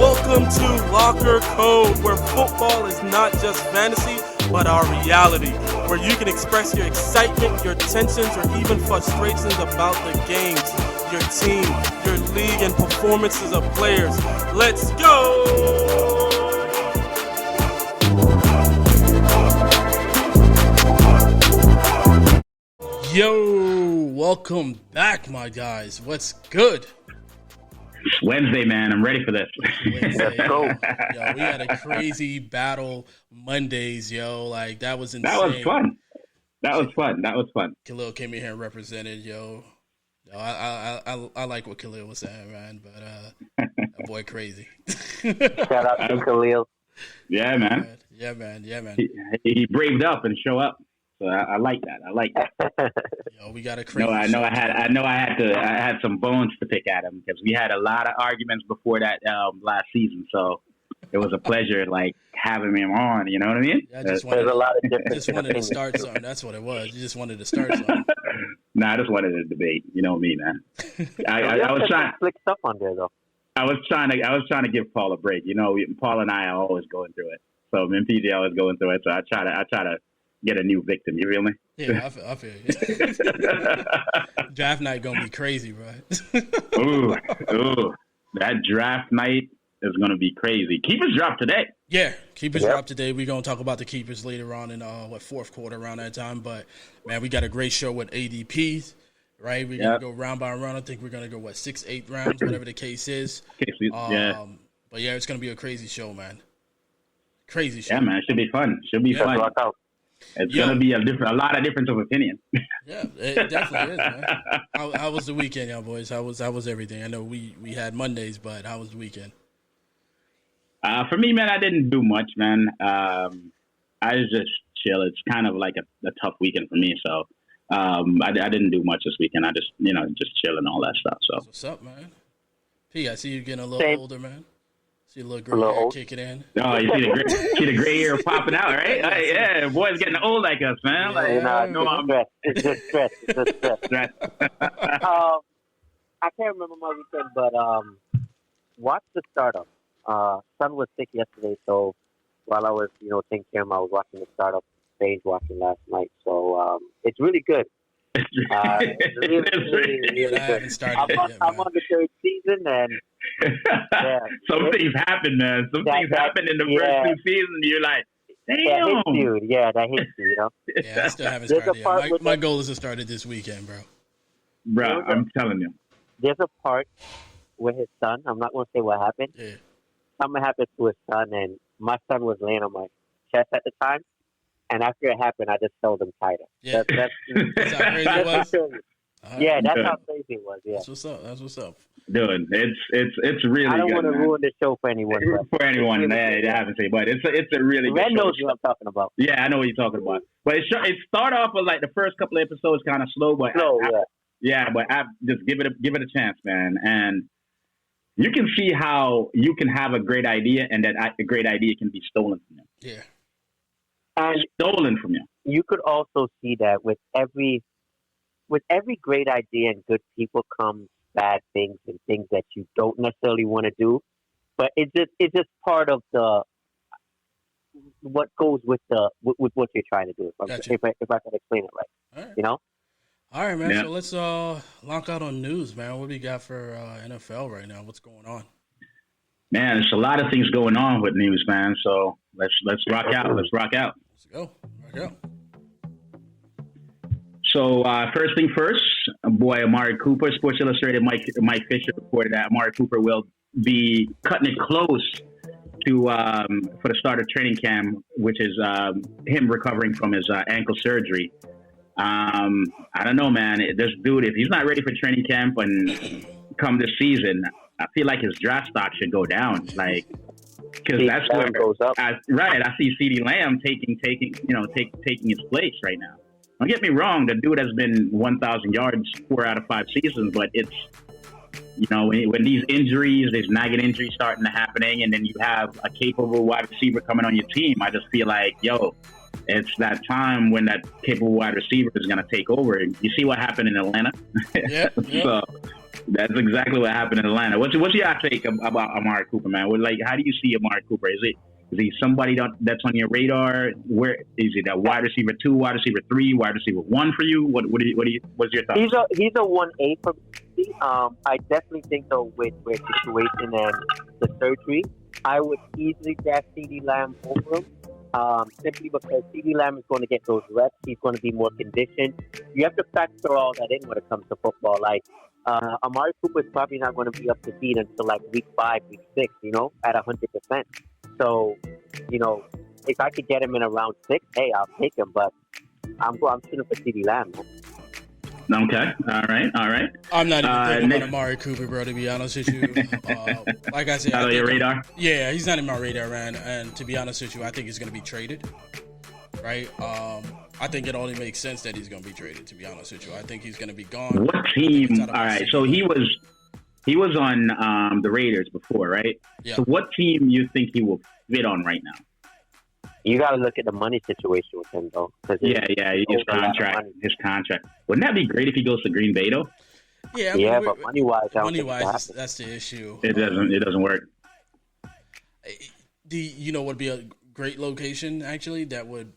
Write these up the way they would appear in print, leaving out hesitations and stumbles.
Welcome to Lockercode, where football is not just fantasy, but our reality, where you can express your excitement, your tensions, or even frustrations about the games, your team, your league, and performances of players. Let's go! Yo, welcome back, my guys. What's good? It's Wednesday, man. I'm ready for this. Wednesday. Let's go. Yo, we had a crazy battle Mondays, yo. Like, that was insane. That was fun. Khalil came in here and represented, yo. I like what Khalil was saying, man. But that boy crazy. Shout out to Khalil. Yeah, man. Yeah, man. He braved up and show up. So I like that. Yo, we got a crazy. No, I had some bones to pick at him because we had a lot of arguments before that last season. So it was a pleasure, like, having him on. You know what I mean? Yeah, there's a lot of different. Just wanted to start something. That's what it was. You just wanted to start something. Nah, I just wanted to debate. You know me, man. I was trying. Slick stuff on there, though. I was trying to give Paul a break. You know, Paul and I are always going through it. So me and PJ always going through it. So I try to get a new victim. You feel me? Yeah, I feel you. Draft night gonna be crazy, bro. Ooh, that draft night is gonna be crazy. Keepers drop today. Yeah, keepers drop today. We're gonna talk about the keepers later on in fourth quarter around that time. But man, we got a great show with ADPs. Right, we're gonna go round by round. I think we're gonna go 6-8 rounds, whatever the case is. But yeah, it's gonna be a crazy show, man. Crazy show. Yeah, man, it should be fun. Fun. It's gonna be a lot of difference of opinion. Yeah, it definitely is, man. How was the weekend, y'all boys? How was everything? I know we had Mondays, but how was the weekend? For me, man, I didn't do much, man. I was just chill. It's kind of like a tough weekend for me, so I didn't do much this weekend. I just just chill and all that stuff. So what's up, man? P, I see you getting a little older, man. See a little gray hair kicking in. Oh, you see the gray hair popping out, right? Yeah, boys getting old like us, man. It's just stress. I can't remember my weekend, but watch the startup. Son was sick yesterday, so while I was taking care of him, I was watching the startup, stage watching last night. So it's really good. It's really good. I'm on the third season, and some things happen, man. Some things happen in the first two seasons. You're like, damn. That hits you, Yeah, I still haven't started. My goal is to start it this weekend, bro. Bro, I'm telling you. There's a part with his son. I'm not going to say what happened. Yeah. Something happened to his son, and my son was laying on my chest at the time. And after it happened, I just held him tighter. Yeah. That's how crazy it was? Yeah, that's how crazy it was. Yeah. That's what's up. Dude, it's really good. I don't want to ruin the show for anyone. For anyone, I haven't said, but it's a really good Red show. knows what I'm talking about. Yeah, I know what you're talking about. But it started off with like the first couple of episodes kind of slow, but I just give it a chance, man. And you can see how you can have a great idea, and that a great idea can be stolen from you. Yeah. And stolen from you. You could also see that with every great idea and good people comes bad things and things that you don't necessarily want to do. But it's just part of what goes with what you're trying to do. If I can explain it right. All right, man. Yeah. So let's lock out on news, man. What do you got for NFL right now? What's going on? Man, there's a lot of things going on with news, man. So let's rock out. Let's rock out. Let's go. Rock out. So first thing first, boy, Amari Cooper, Sports Illustrated, Mike Fisher reported that Amari Cooper will be cutting it close to for the start of training camp, which is him recovering from his ankle surgery. I don't know, man. This dude, if he's not ready for training camp and come this season, I feel like his draft stock should go down, like, because that's where goes up. I see CeeDee Lamb taking his place right now. Don't get me wrong, the dude has been 1,000 yards 4 out of 5 seasons, but it's You know, when these injuries, these nagging injuries starting to happening, and then you have a capable wide receiver coming on your team, I just feel like, yo, it's that time when that capable wide receiver is going to take over. You see what happened in Atlanta? Yeah. So that's exactly what happened in Atlanta. What's your take about Amari Cooper, man? Like, how do you see Amari Cooper? Is he somebody that's on your radar? Where is he? That wide receiver 2, wide receiver 3, wide receiver 1 for you? What's your thoughts? He's a 1A for me. I definitely think though with situation and the surgery, I would easily draft CeeDee Lamb over him. Simply because CeeDee Lamb is going to get those reps. He's going to be more conditioned. You have to factor all that in when it comes to football. Like, Amari Cooper is probably not going to be up to speed until like week 5, week 6, you know, at 100%. So, you know, if I could get him in around 6, hey, I'll take him. But I'm shooting for CeeDee Lamb, man. Okay. All right. I'm not even thinking about Amari Cooper, bro, to be honest with you. Like I said, out of your radar? Yeah, he's not in my radar, man. And to be honest with you, I think he's going to be traded, right? I think it only makes sense that he's going to be traded, to be honest with you. I think he's going to be gone. What team? All right, so he was on the Raiders before, right? Yeah. So what team you think he will fit on right now? You got to look at the money situation with him, though. Yeah, his contract. Wouldn't that be great if he goes to Green Bay, though? Yeah, I mean, but money-wise, that's the issue. It doesn't work. You know what would be a great location, actually, that would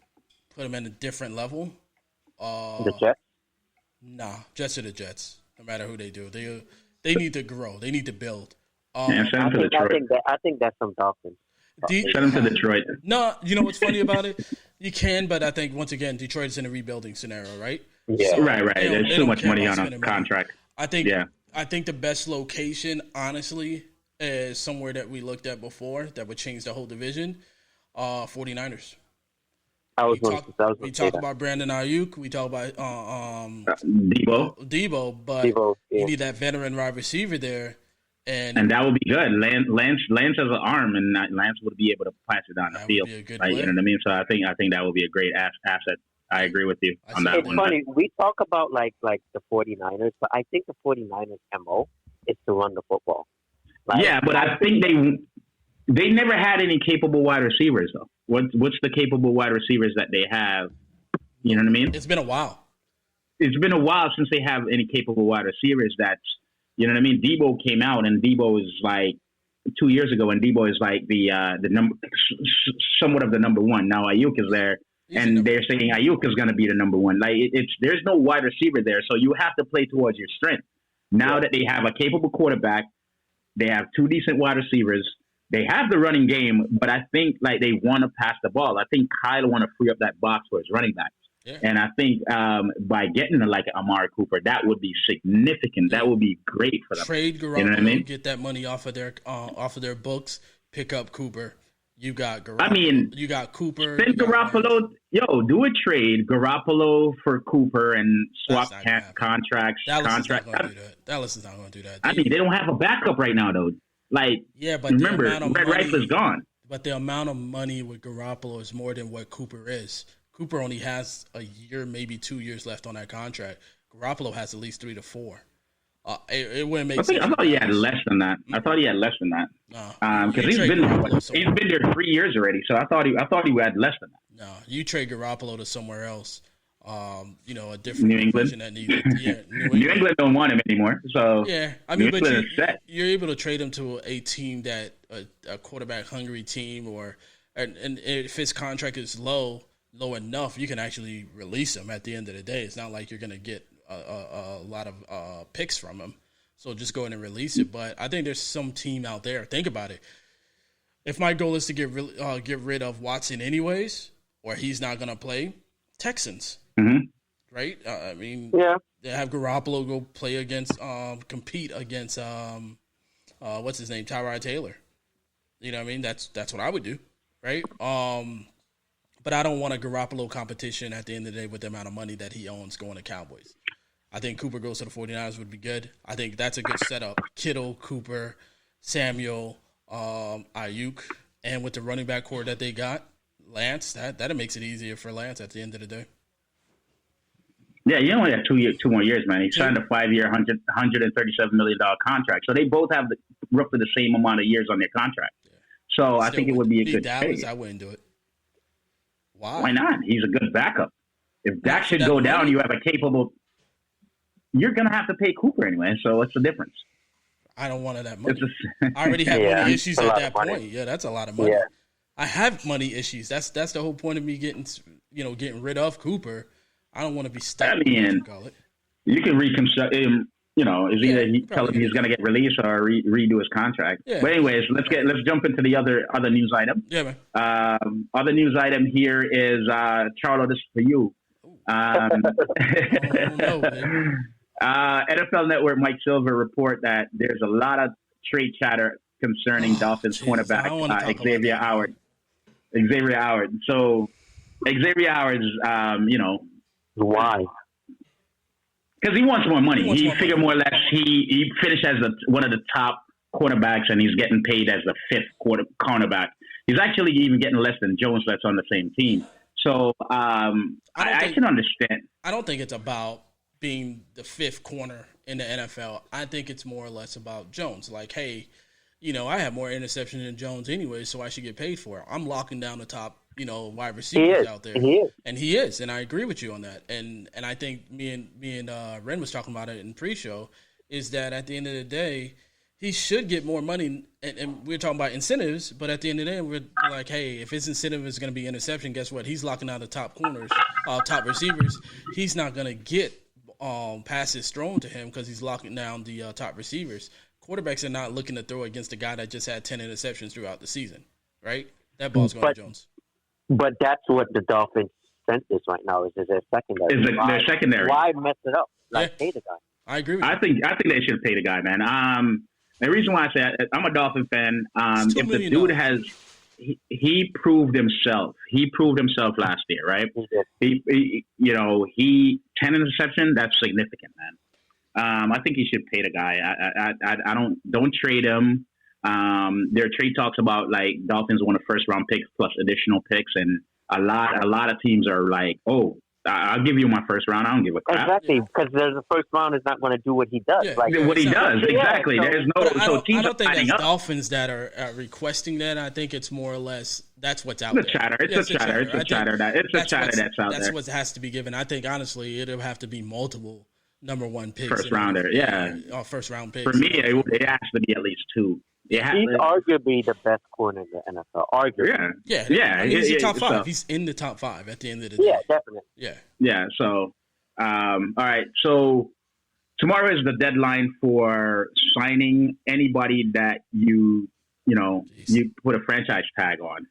put him in a different level? The Jets? Nah, Jets are the Jets, no matter who they do. They need to grow. They need to build. Send him to Detroit. I think that's some Dolphins. Send him to Detroit. No, you know what's funny about it? You can, but I think, once again, Detroit is in a rebuilding scenario, right? Yeah. So right. There's too much money on a contract. I think the best location, honestly, is somewhere that we looked at before that would change the whole division, 49ers. We talk about Brandon Ayuk. We talk about Debo, but you need that veteran wide receiver there. And that would be good. Lance has an arm, and Lance would be able to pass it down the field. Right? You know what I mean? So I think that would be a great asset. I agree with you on that. It's funny. We talk about like the 49ers, but I think the 49ers MO is to run the football. But I think they never had any capable wide receivers though. What's the capable wide receivers that they have? You know what I mean? It's been a while. It's been a while since they have any capable wide receivers that's, you know what I mean? Debo came out, and Debo is like 2 years ago, and Debo is like the number, somewhat of the number one. Now Ayuk is there, and they're saying Ayuk is going to be the number one. Like there's no wide receiver there, so you have to play towards your strength. Now that they have a capable quarterback, they have 2 decent wide receivers. They have the running game, but I think like they want to pass the ball. I think Kyle want to free up that box for his running backs. Yeah. And I think by getting like Amari Cooper, that would be significant. That would be great for them. Trade Garoppolo, you know what I mean? Get that money off of their books. Pick up Cooper. You got Garoppolo. I mean, you got Cooper. Send Garoppolo. Do a trade Garoppolo for Cooper and swap contracts. Dallas is not going to do that. Dallas is not going to do that. I mean, they don't have a backup right now, though. Like, but remember, Red Rice is gone. But the amount of money with Garoppolo is more than what Cooper is. Cooper only has a year, maybe 2 years left on that contract. Garoppolo has at least 3 to 4. It wouldn't make sense. I thought he had less than that. Because he's been there 3 years already. So I thought he had less than that. No, you trade Garoppolo to somewhere else. A different New England. That needed, New England don't want him anymore. So yeah, I mean, but you're able to trade him to a team that a quarterback hungry team, and if his contract is low enough, you can actually release him at the end of the day. It's not like you're going to get a lot of picks from him. So just go in and release it. But I think there's some team out there. Think about it. If my goal is to get rid of Watson anyways, or he's not going to play, Texans. Mm-hmm. Right? I mean, they have Garoppolo go play against, compete against, what's his name, Tyrod Taylor. You know what I mean? That's what I would do, right? But I don't want a Garoppolo competition at the end of the day with the amount of money that he owns going to Cowboys. I think Cooper goes to the 49ers would be good. I think that's a good setup. Kittle, Cooper, Samuel, Ayuk, and with the running back core that they got, Lance, that makes it easier for Lance at the end of the day. Yeah, you only have 2 more years, man. He signed a 5-year, $137 million contract. So they both have roughly the same amount of years on their contract. So I think it would be a good trade. I wouldn't do it. Why? Why not? He's a good backup. If Dak should go down, you have a capable. You're going to have to pay Cooper anyway. So what's the difference? I don't want that money. I already have money issues at that point. Yeah, that's a lot of money. Yeah. I have money issues. That's the whole point of me getting rid of Cooper. I don't want to be stuck. I mean, you can reconstruct him. Is either he tell him he's going to get released or redo his contract. Yeah. But anyways, let's jump into the other news item. Yeah, man. Other news item here is Charlo. This is for you. NFL Network Mike Silver report that there's a lot of trade chatter concerning Dolphins cornerback Xavier Howard. So Xavier Howard's, why? Because he wants more money. He figured more or less he finished as one of the top quarterbacks, and he's getting paid as the 5th cornerback. He's actually even getting less than Jones, that's on the same team. So I can understand. I don't think it's about being the 5th corner in the NFL. I think it's more or less about Jones. Like, hey, I have more interceptions than Jones anyway, so I should get paid for it. I'm locking down the top, wide receivers out there. He is, and I agree with you on that. And I think me and Ren was talking about it in pre-show, is that at the end of the day, he should get more money. And we're talking about incentives, but at the end of the day, we're like, hey, if his incentive is going to be interception, guess what? He's locking down the top corners, top receivers. He's not going to get passes thrown to him because he's locking down the top receivers. Quarterbacks are not looking to throw against a guy that just had 10 interceptions throughout the season, right? That ball's going to Jones. But that's what the Dolphins' strength is right now, is their secondary. Their secondary. Why mess it up? Pay the guy. I agree with you. I think they should pay the guy, man. The reason why I say I'm a Dolphin fan, if the dude has he proved himself. He proved himself last year, right? He 10 interception, that's significant, man. I think he should pay the guy. I don't trade him. There are trade talks about like Dolphins want a 1st-round pick plus additional picks, and a lot of teams are like, oh, I'll give you my 1st round. I don't give a crap. Exactly, because the 1st round is not going to do what he does. What he does, exactly. There's no. So teams I don't think that's Dolphins that are requesting that. I think it's more or less that's what's out there. It's a chatter. It's a chatter that's out there. That's what has to be given. I think honestly, it'll have to be multiple number 1 picks. 1st rounder, yeah. Or 1st-round picks. For me, it has to be at least 2. He's arguably the best corner in the NFL. Arguably. Yeah. I mean, he's top 5. So, he's in the top 5 at the end of the day. Yeah, definitely. Yeah. So, all right. So tomorrow is the deadline for signing anybody that you put a franchise tag on.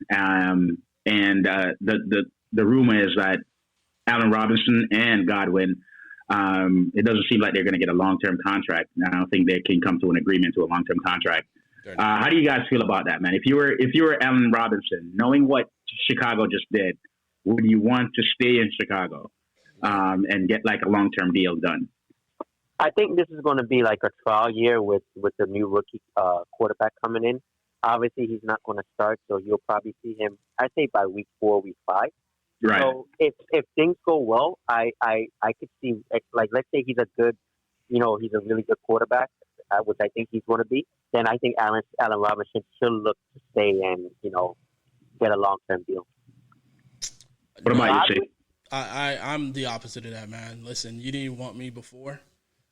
And the rumor is that Allen Robinson and Godwin. It doesn't seem like they're going to get a long-term contract. I don't think they can come to an agreement to a long-term contract. How do you guys feel about that, man? If you were Allen Robinson, knowing what Chicago just did, would you want to stay in Chicago and get like a long-term deal done? I think this is going to be like a trial year with the new rookie quarterback coming in. Obviously, he's not going to start, so you'll probably see him, I'd say, by week 4, week 5. Right. So if things go well, I could see, like, let's say he's a good, he's a really good quarterback, which I think he's going to be, then I think Allen Robinson should look to stay and, get a long-term deal. What about you, Chief? I'm the opposite of that, man. Listen, you didn't want me before.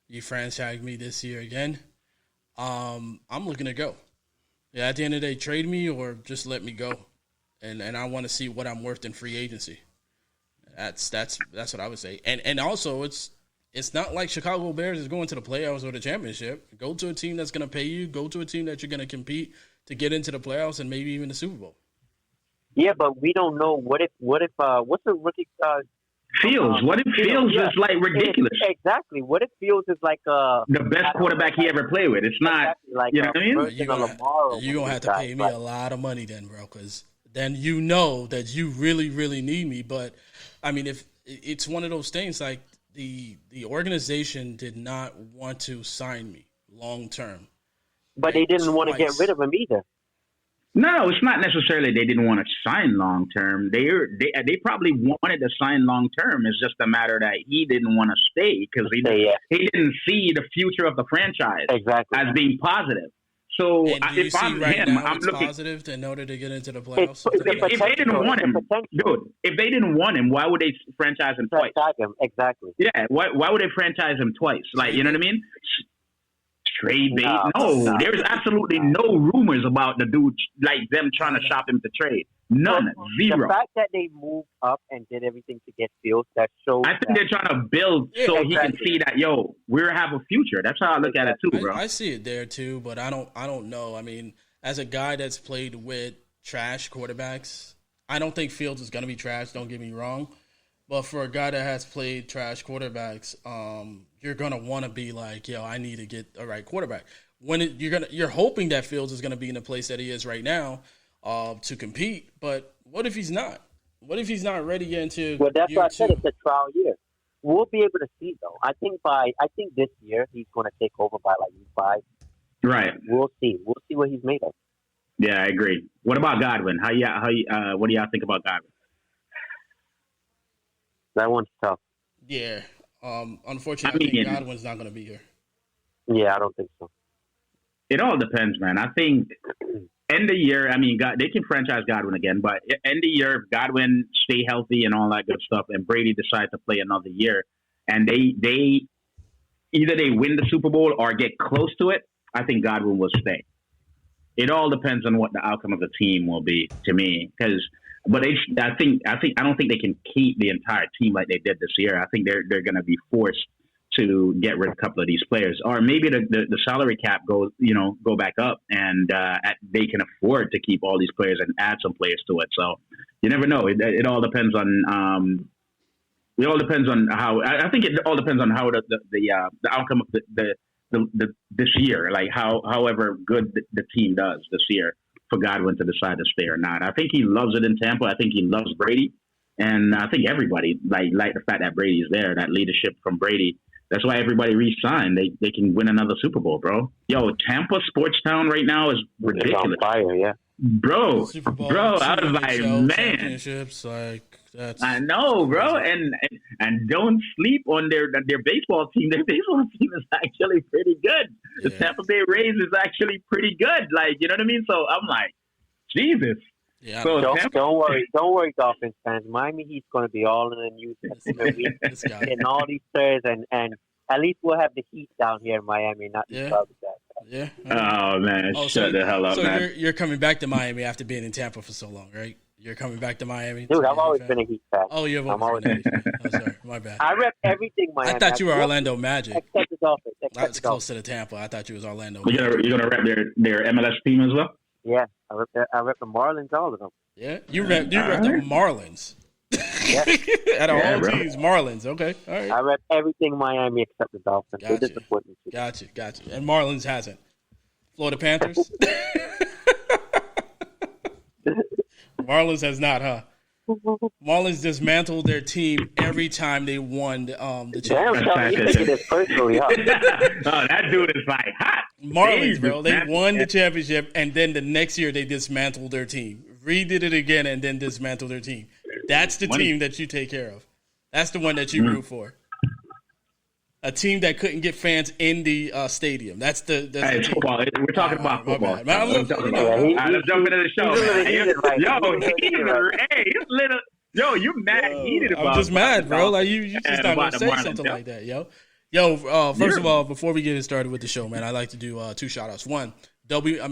You franchised me this year again. I'm looking to go. Yeah, at the end of the day, trade me or just let me go. And I want to see what I'm worth in free agency. That's what I would say. And also it's not like Chicago Bears is going to the playoffs or the championship. Go to a team that's going to pay you. Go to a team that you're going to compete to get into the playoffs and maybe even the Super Bowl. Yeah, but we don't know. What if what's the rookie? Fields. What if Fields is like ridiculous? Exactly. What if Fields is like the best quarterback he ever played with? It's not. Like you know what I mean? You're going to have to pay me a lot of money then, bro, because then you know that you really, really need me. But, I mean, if it's one of those things, like the organization did not want to sign me long term. But they didn't want to get rid of him either. No, it's not necessarily they didn't want to sign long term. They probably wanted to sign long term. It's just a matter that he didn't want to stay because he didn't see the future of the franchise as being positive. So if I'm him, I'm looking positive in order to get into the playoffs. If they didn't want him, dude, if they didn't want him, why would they franchise him twice? Exactly. Yeah. Why would they franchise him twice? Like, you know what I mean? Trade bait? No, there's absolutely no rumors about the dude, like them trying to shop him to trade. None. Zero. The fact that they moved up and did everything to get Fields, that shows. I think they're trying to build so he can see that, we have a future. That's how I look at it too, bro. I see it there too, but I don't know. I mean, as a guy that's played with trash quarterbacks, I don't think Fields is going to be trash. Don't get me wrong. But for a guy that has played trash quarterbacks, you're gonna want to be like, I need to get a right quarterback. You're hoping that Fields is gonna be in the place that he is right now to compete. But what if he's not? What if he's not ready yet into? Well, that's why I said it's a trial year. We'll be able to see though. I think this year he's gonna take over by like week 5. Right. We'll see. We'll see what he's made of. Yeah, I agree. What about Godwin? What do y'all think about Godwin? That one's tough. Yeah. Unfortunately, I think Godwin's not going to be here. Yeah, I don't think so. It all depends, man. I think end of year, they can franchise Godwin again, but end of year, if Godwin stay healthy and all that good stuff, and Brady decides to play another year, and they either they win the Super Bowl or get close to it, I think Godwin will stay. It all depends on what the outcome of the team will be, to me, But I don't think they can keep the entire team like they did this year. I think they're going to be forced to get rid of a couple of these players, or maybe the salary cap go back up, and they can afford to keep all these players and add some players to it. So you never know. It all depends on how. I think it all depends on how the outcome of this year, like however good the team does this year, for Godwin to decide to stay or not. I think he loves it in Tampa. I think he loves Brady. And I think everybody like the fact that Brady is there, that leadership from Brady. That's why everybody re-signed. They can win another Super Bowl, bro. Yo, Tampa sports town right now is ridiculous. It's on fire, yeah. Bro, I was like, man. Championships, that's... I know, bro. And don't sleep on their baseball team. Their baseball team is actually pretty good. Yeah. The Tampa Bay Rays is actually pretty good. Like, you know what I mean? So I'm like, Jesus. Yeah. So don't worry, Dolphins fans. Miami Heat's going to be all in the news getting all these players, and at least we'll have the Heat down here in Miami, not the Cubs. Yeah. Oh man, shut the hell up, man. So you're coming back to Miami after being in Tampa for so long, right? You're coming back to Miami, dude. I've always been a Heat fan. Oh, you've always been a Heat fan. Oh, sorry, my bad. I rep everything Miami. I thought you were Orlando Magic. Except the Dolphins. That's close to the Tampa. I thought you was Orlando. You're gonna rep their MLS team as well? Yeah, I rep the Marlins, all of them. Yeah, you rep the Marlins. Yeah. Out of all teams, Marlins. Okay, all right. I rep everything Miami except the Dolphins. Gotcha. They're disappointing. Gotcha. And Marlins hasn't. Florida Panthers. Marlins has not, huh? Marlins dismantled their team every time they won the championship. Damn, you taking this personally, huh? Oh, that dude is like hot. Marlins, bro. They won the championship, and then the next year they dismantled their team. Redid it again, and then dismantled their team. That's the team that you take care of. That's the one that you root for. A team that couldn't get fans in the stadium. That's the hey, football. We're talking about football. Let's jump into the show. Yo, you mad heated about it. I'm just mad, bro. Like you just not gonna say something like that, yo. First of all, before we get started with the show, man, I'd like to do 2 shout-outs. One, we all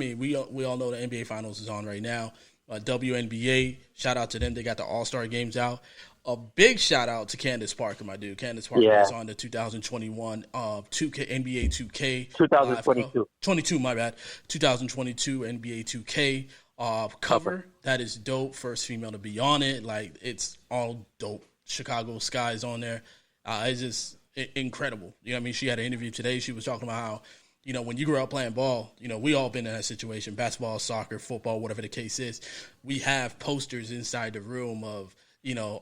know the NBA Finals is on right now. WNBA, shout out to them. They got the All-Star games out. A big shout out to Candace Parker, my dude. Candace Parker is on the 2021 2K NBA 2K 2022. 22, my bad. 2022 NBA 2K cover. That is dope. First female to be on it. Like, it's all dope. Chicago Sky's on there. It's just incredible. You know what I mean? She had an interview today. She was talking about how, when you grew up playing ball, we all been in that situation. Basketball, soccer, football, whatever the case is. We have posters inside the room of,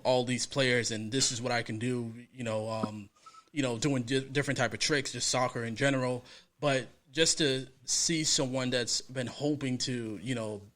all these players, and this is what I can do, doing different type of tricks, just soccer in general. But just to see someone that's been hoping to,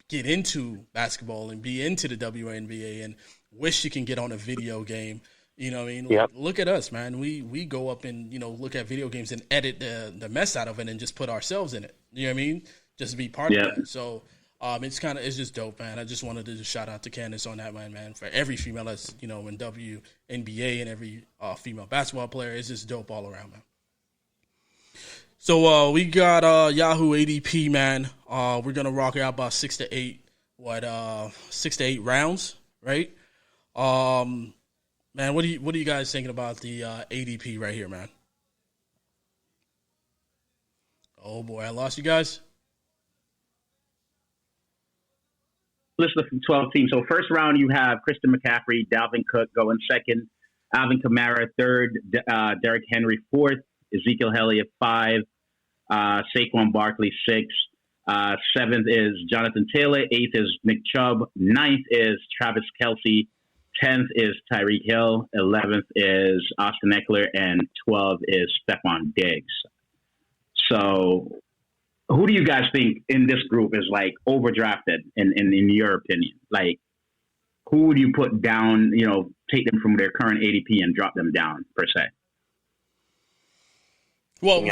get into basketball and be into the WNBA and wish you can get on a video game, you know what I mean? Yep. Look at us, man. We go up and, look at video games and edit the mess out of it and just put ourselves in it. You know what I mean? Just to be part of that. So it's just dope, man. I just wanted to just shout out to Candace on that one, man. For every female that's, in WNBA and every female basketball player, it's just dope all around, man. So we got Yahoo ADP, man. We're gonna rock out about 6 to 8 rounds, right? Man, what are you guys thinking about the ADP right here, man? Oh boy, I lost you guys. List of 12 teams. So first round, you have Christian McCaffrey, Dalvin Cook going second, Alvin Kamara third, Derrick Henry fourth, Ezekiel Elliott 5, Saquon Barkley 6, 7th is Jonathan Taylor, 8th is Nick Chubb, 9th is Travis Kelsey, 10th is Tyreek Hill, 11th is Austin Eckler, and 12th is Stephon Diggs. So who do you guys think in this group is like overdrafted in your opinion? Like, who would you put down, take them from their current ADP and drop them down per se? Well,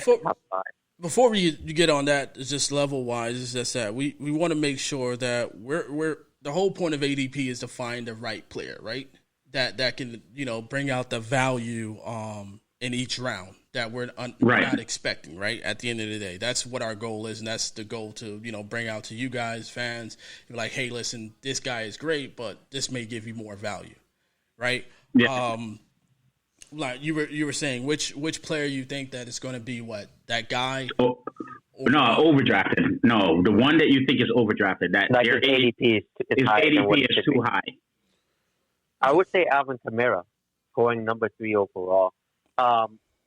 before you get on that, just level wise, is just that we want to make sure that we're the whole point of ADP is to find the right player, right? That can bring out the value in each round that we're not expecting, right? At the end of the day, that's what our goal is, and that's the goal to bring out to you guys, fans. You're like, hey, listen, this guy is great, but this may give you more value, right? Yeah. Like you were saying, which player you think that is going to be that guy? No, overdrafted. No, the one that you think is overdrafted. That like his ADP is too high. I would say Alvin Kamara, going number 3 overall.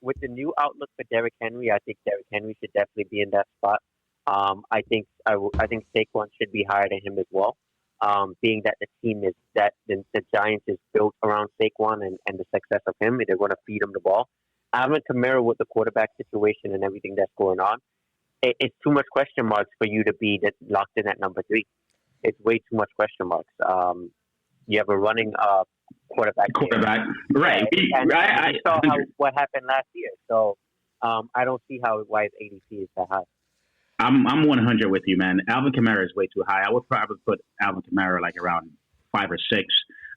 With the new outlook for Derrick Henry, I think Derrick Henry should definitely be in that spot. I think Saquon should be higher than him as well. Being that the team is that the Giants is built around Saquon and the success of him, they're going to feed him the ball. Alvin Kamara with the quarterback situation and everything that's going on, it's too much question marks for you to be locked in at number 3. It's way too much question marks. You have a running quarterback, right? And I saw what happened last year, so I don't see why his ADP is that high. I'm 100 with you, man. Alvin Kamara is way too high. I would probably put Alvin Kamara like around 5 or 6.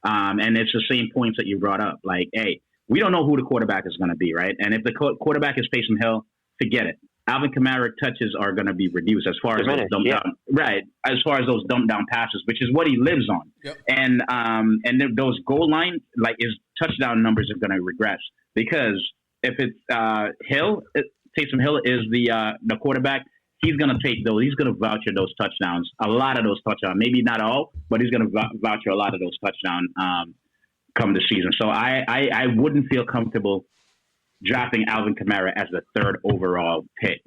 And it's the same points that you brought up. Like, hey, we don't know who the quarterback is going to be, right? And if the quarterback is Taysom Hill, forget it. Alvin Kamara touches are going to be reduced as far as those dump down, right? As far as those dump down passes, which is what he lives on. Yep. And those goal line, like his touchdown numbers are going to regress because if it's Taysom Hill is the quarterback. He's going to take those. He's going to voucher those touchdowns. A lot of those touchdowns. Maybe not all, but he's going to voucher a lot of those touchdowns come the season. So I wouldn't feel comfortable drafting Alvin Kamara as the 3rd overall pick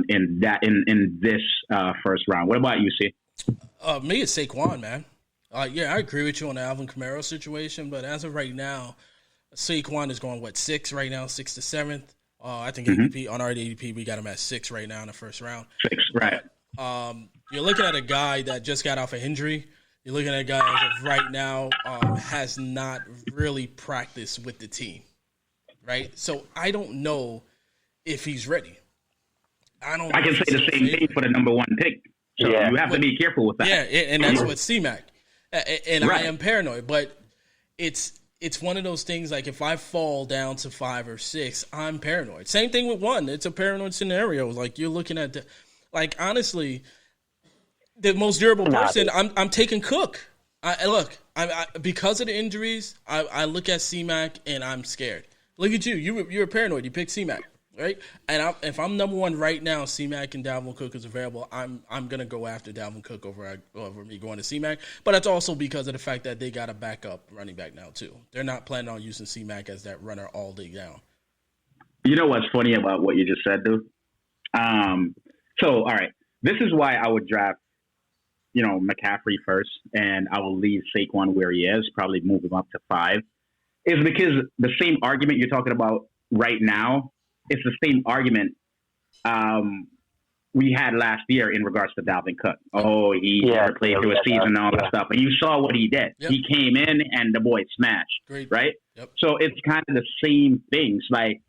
in this first round. What about you, C? Me, it's Saquon, man. Yeah, I agree with you on the Alvin Kamara situation, but as of right now, Saquon is going 6 right now, 6 to 7th. I think ADP on our ADP we got him at 6 right now in the first round. 6, right? You're looking at a guy that just got off an injury. You're looking at a guy as of right now has not really practiced with the team, right? So I don't know if he's ready. I can say the same thing for the number 1 pick. So you have to be careful with that. Yeah, and that's what C-Mac. And I am paranoid, but it's one of those things, like if I fall down to 5 or 6, I'm paranoid. Same thing with 1. It's a paranoid scenario. Like you're looking at honestly, the most durable person, I'm taking Cook. I because of the injuries, I look at C-Mac and I'm scared. Look at you. You're paranoid. You picked C-Mac, right? And if I'm number 1 right now, C-Mac and Dalvin Cook is available, I'm going to go after Dalvin Cook over me going to C-Mac. But that's also because of the fact that they got a backup running back now, too. They're not planning on using C-Mac as that runner all day down. You know what's funny about what you just said, dude? All right. This is why I would draft, McCaffrey first, and I will leave Saquon where he is, probably move him up to 5. Is because the same argument you're talking about right now, it's the same argument we had last year in regards to Dalvin Cook. Oh, he never played through a season and all that stuff. And you saw what he did. Yep. He came in and the boy smashed. Great. Right? Yep. So it's kind of the same things. Like,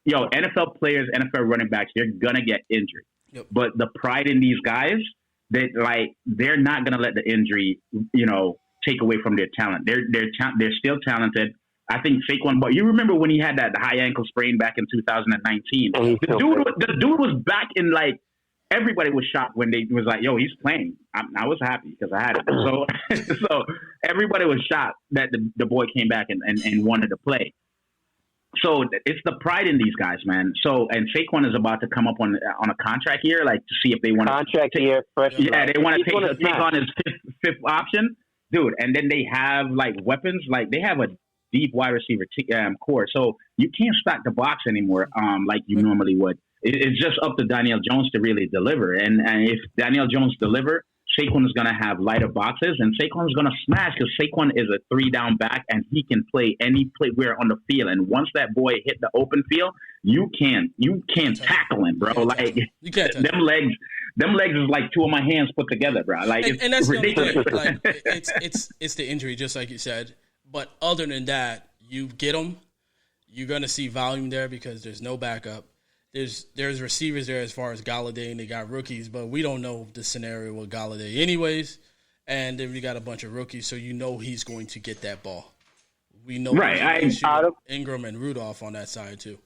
NFL players, NFL running backs, they're going to get injured. Yep. But the pride in these guys, they're not going to let the injury, take away from their talent. They're still talented. I think Saquon, but you remember when he had that high ankle sprain back in 2019? The dude was back in, like, everybody was shocked when they was like, yo, he's playing. I was happy because I had it. So everybody was shocked that the boy came back and wanted to play. So it's the pride in these guys, man. So, and Saquon is about to come up on a contract year, like, to see if they want year. They want to take on his fifth option. Dude, and then they have, like, weapons. Like, they have a deep wide receiver core. So you can't stack the box anymore like you normally would. It's just up to Daniel Jones to really deliver. And if Daniel Jones deliver, Saquon is going to have lighter boxes, and Saquon is going to smash because Saquon is a 3-down back, and he can play anywhere on the field. And once that boy hit the open field, you can't tackle him, bro. Like, you can't them legs is like two of my hands put together, bro. Like, and that's ridiculous. The thing. Like, it's the injury, just like you said. But other than that, you get them, you're going to see volume there because there's no backup. There's receivers there as far as Galladay, and they got rookies, but we don't know the scenario with Galladay anyways. And then we got a bunch of rookies, so you know he's going to get that ball. We know Ingram and Rudolph on that side too.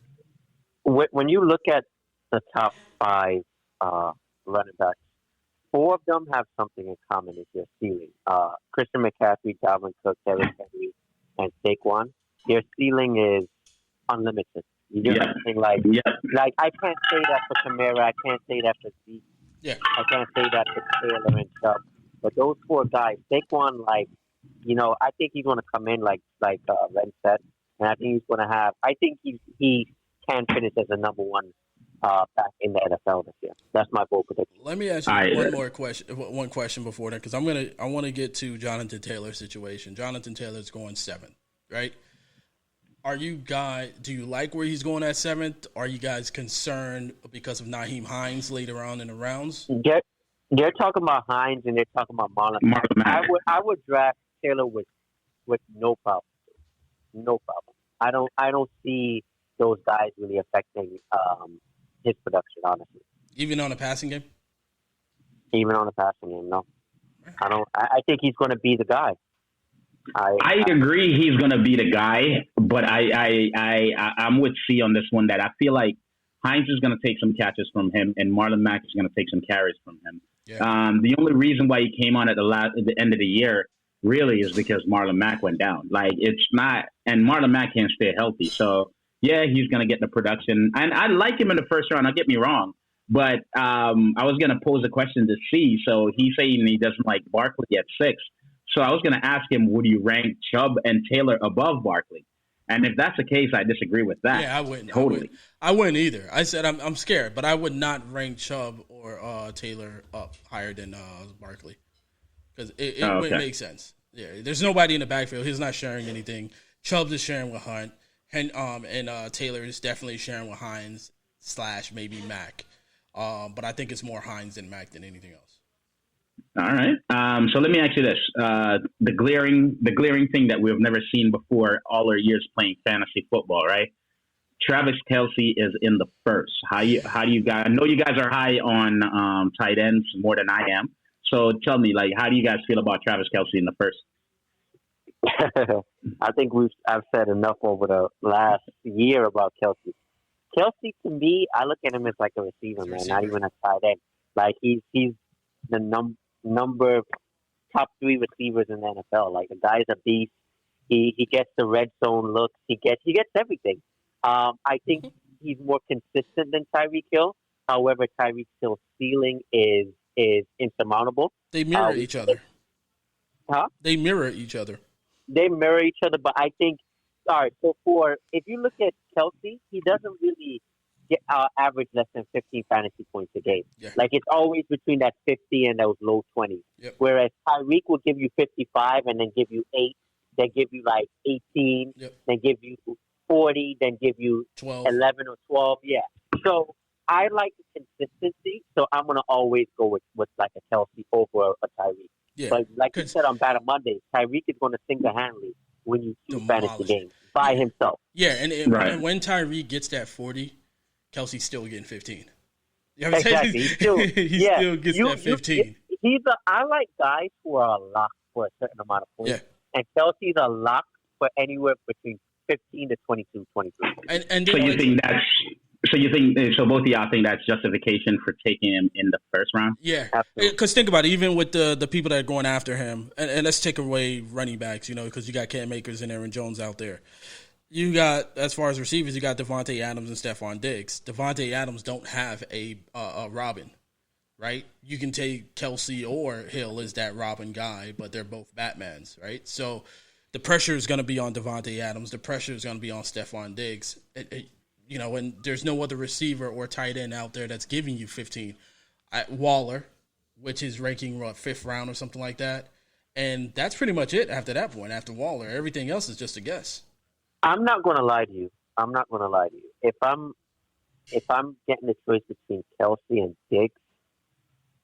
When you look at the top 5 running backs, 4 of them have something in common as their ceiling. Christian McCaffrey, Dalvin Cook, Derrick Henry, and Saquon. Their ceiling is unlimited. You do something like I can't say that for Kamara. I can't say that for Zeke. Yeah. I can't say that for Taylor and stuff. But those 4 guys, Saquon, I think he's going to come in like Ren said, and I think he's going to have. I think he can finish as a number 1 back in the NFL this year. That's my bold prediction. Let me ask you one question before that, because I want to get to Jonathan Taylor's situation. Jonathan Taylor's going 7th, right? Do you like where he's going at 7th? Are you guys concerned because of Nyheim Hines later on in the rounds? They're talking about Hines and they're talking about Marlon Mack. I would draft Taylor with no problem. No problem. I don't see those guys really affecting his production, honestly. Even on a passing game? Even on a passing game, no. I think he's going to be the guy. I agree he's going to be the guy, but I'm with C on this one that I feel like Hines is going to take some catches from him and Marlon Mack is going to take some carries from him. Yeah. The only reason why he came on at the end of the year really is because Marlon Mack went down. Like, it's not, and Marlon Mack can't stay healthy. So, yeah, he's going to get the production. And I like him in the first round, don't get me wrong. But I was going to pose a question to C. So he's saying he doesn't like Barkley at 6. So I was going to ask him, would you rank Chubb and Taylor above Barkley? And if that's the case, I disagree with that. Yeah, I wouldn't. Totally. I wouldn't either. I said I'm scared, but I would not rank Chubb or Taylor up higher than Barkley because it wouldn't make sense. Yeah, there's nobody in the backfield. He's not sharing anything. Chubb is sharing with Hunt, and Taylor is definitely sharing with Hines / maybe Mack. But I think it's more Hines than Mack than anything else. All right. So let me ask you this: the glaring thing that we've never seen before all our years playing fantasy football, right? Travis Kelsey is in the first. How do you guys? I know you guys are high on tight ends more than I am. So tell me, like, how do you guys feel about Travis Kelsey in the first? I think I've said enough over the last year about Kelsey. Kelsey, to me, I look at him as like a receiver, man, not even a tight end. Like, he's the number top 3 receivers in the NFL. Like, the guy's a beast. He gets the red zone looks. He gets everything. I think he's more consistent than Tyreek Hill. However, Tyreek Hill's ceiling is insurmountable. They mirror each other. Huh? They mirror each other. They mirror each other, but I think, all right, so if you look at Kelsey, he doesn't really average less than 15 fantasy points a game. Yeah. Like, it's always between that 50 and those low 20s. Yep. Whereas Tyreek will give you 55 and then give you 8, then give you like 18, then give you 40, then give you 12. 11 or 12. Yeah. So I like the consistency, so I'm gonna always go with like a Kelsey over a Tyreek. Yeah, But like you said on Bad Monday, Tyreek is gonna single-handedly win you 2 fantasy games by himself. Yeah, and when Tyreek gets that 40, Kelsey's still getting 15. You know Exactly. He still gets that 15. I like guys who are a lock for a certain amount of points. Yeah. And Kelsey's a lock for anywhere between 15 to 22, 23. And so you think both of y'all think that's justification for taking him in the first round? Yeah, because think about it. Even with the people that are going after him, and let's take away running backs, because you got Cam Akers and Aaron Jones out there. You got, as far as receivers, you got Devonte Adams and Stephon Diggs. Devonte Adams don't have a Robin, right? You can take Kelsey or Hill as that Robin guy, but they're both Batmans, right? So the pressure is going to be on Devonte Adams. The pressure is going to be on Stephon Diggs. And there's no other receiver or tight end out there that's giving you 15. Waller, which is ranking, 5th round or something like that. And that's pretty much it after that point. After Waller, everything else is just a guess. I'm not going to lie to you. If I'm getting the choice between Kelsey and Diggs,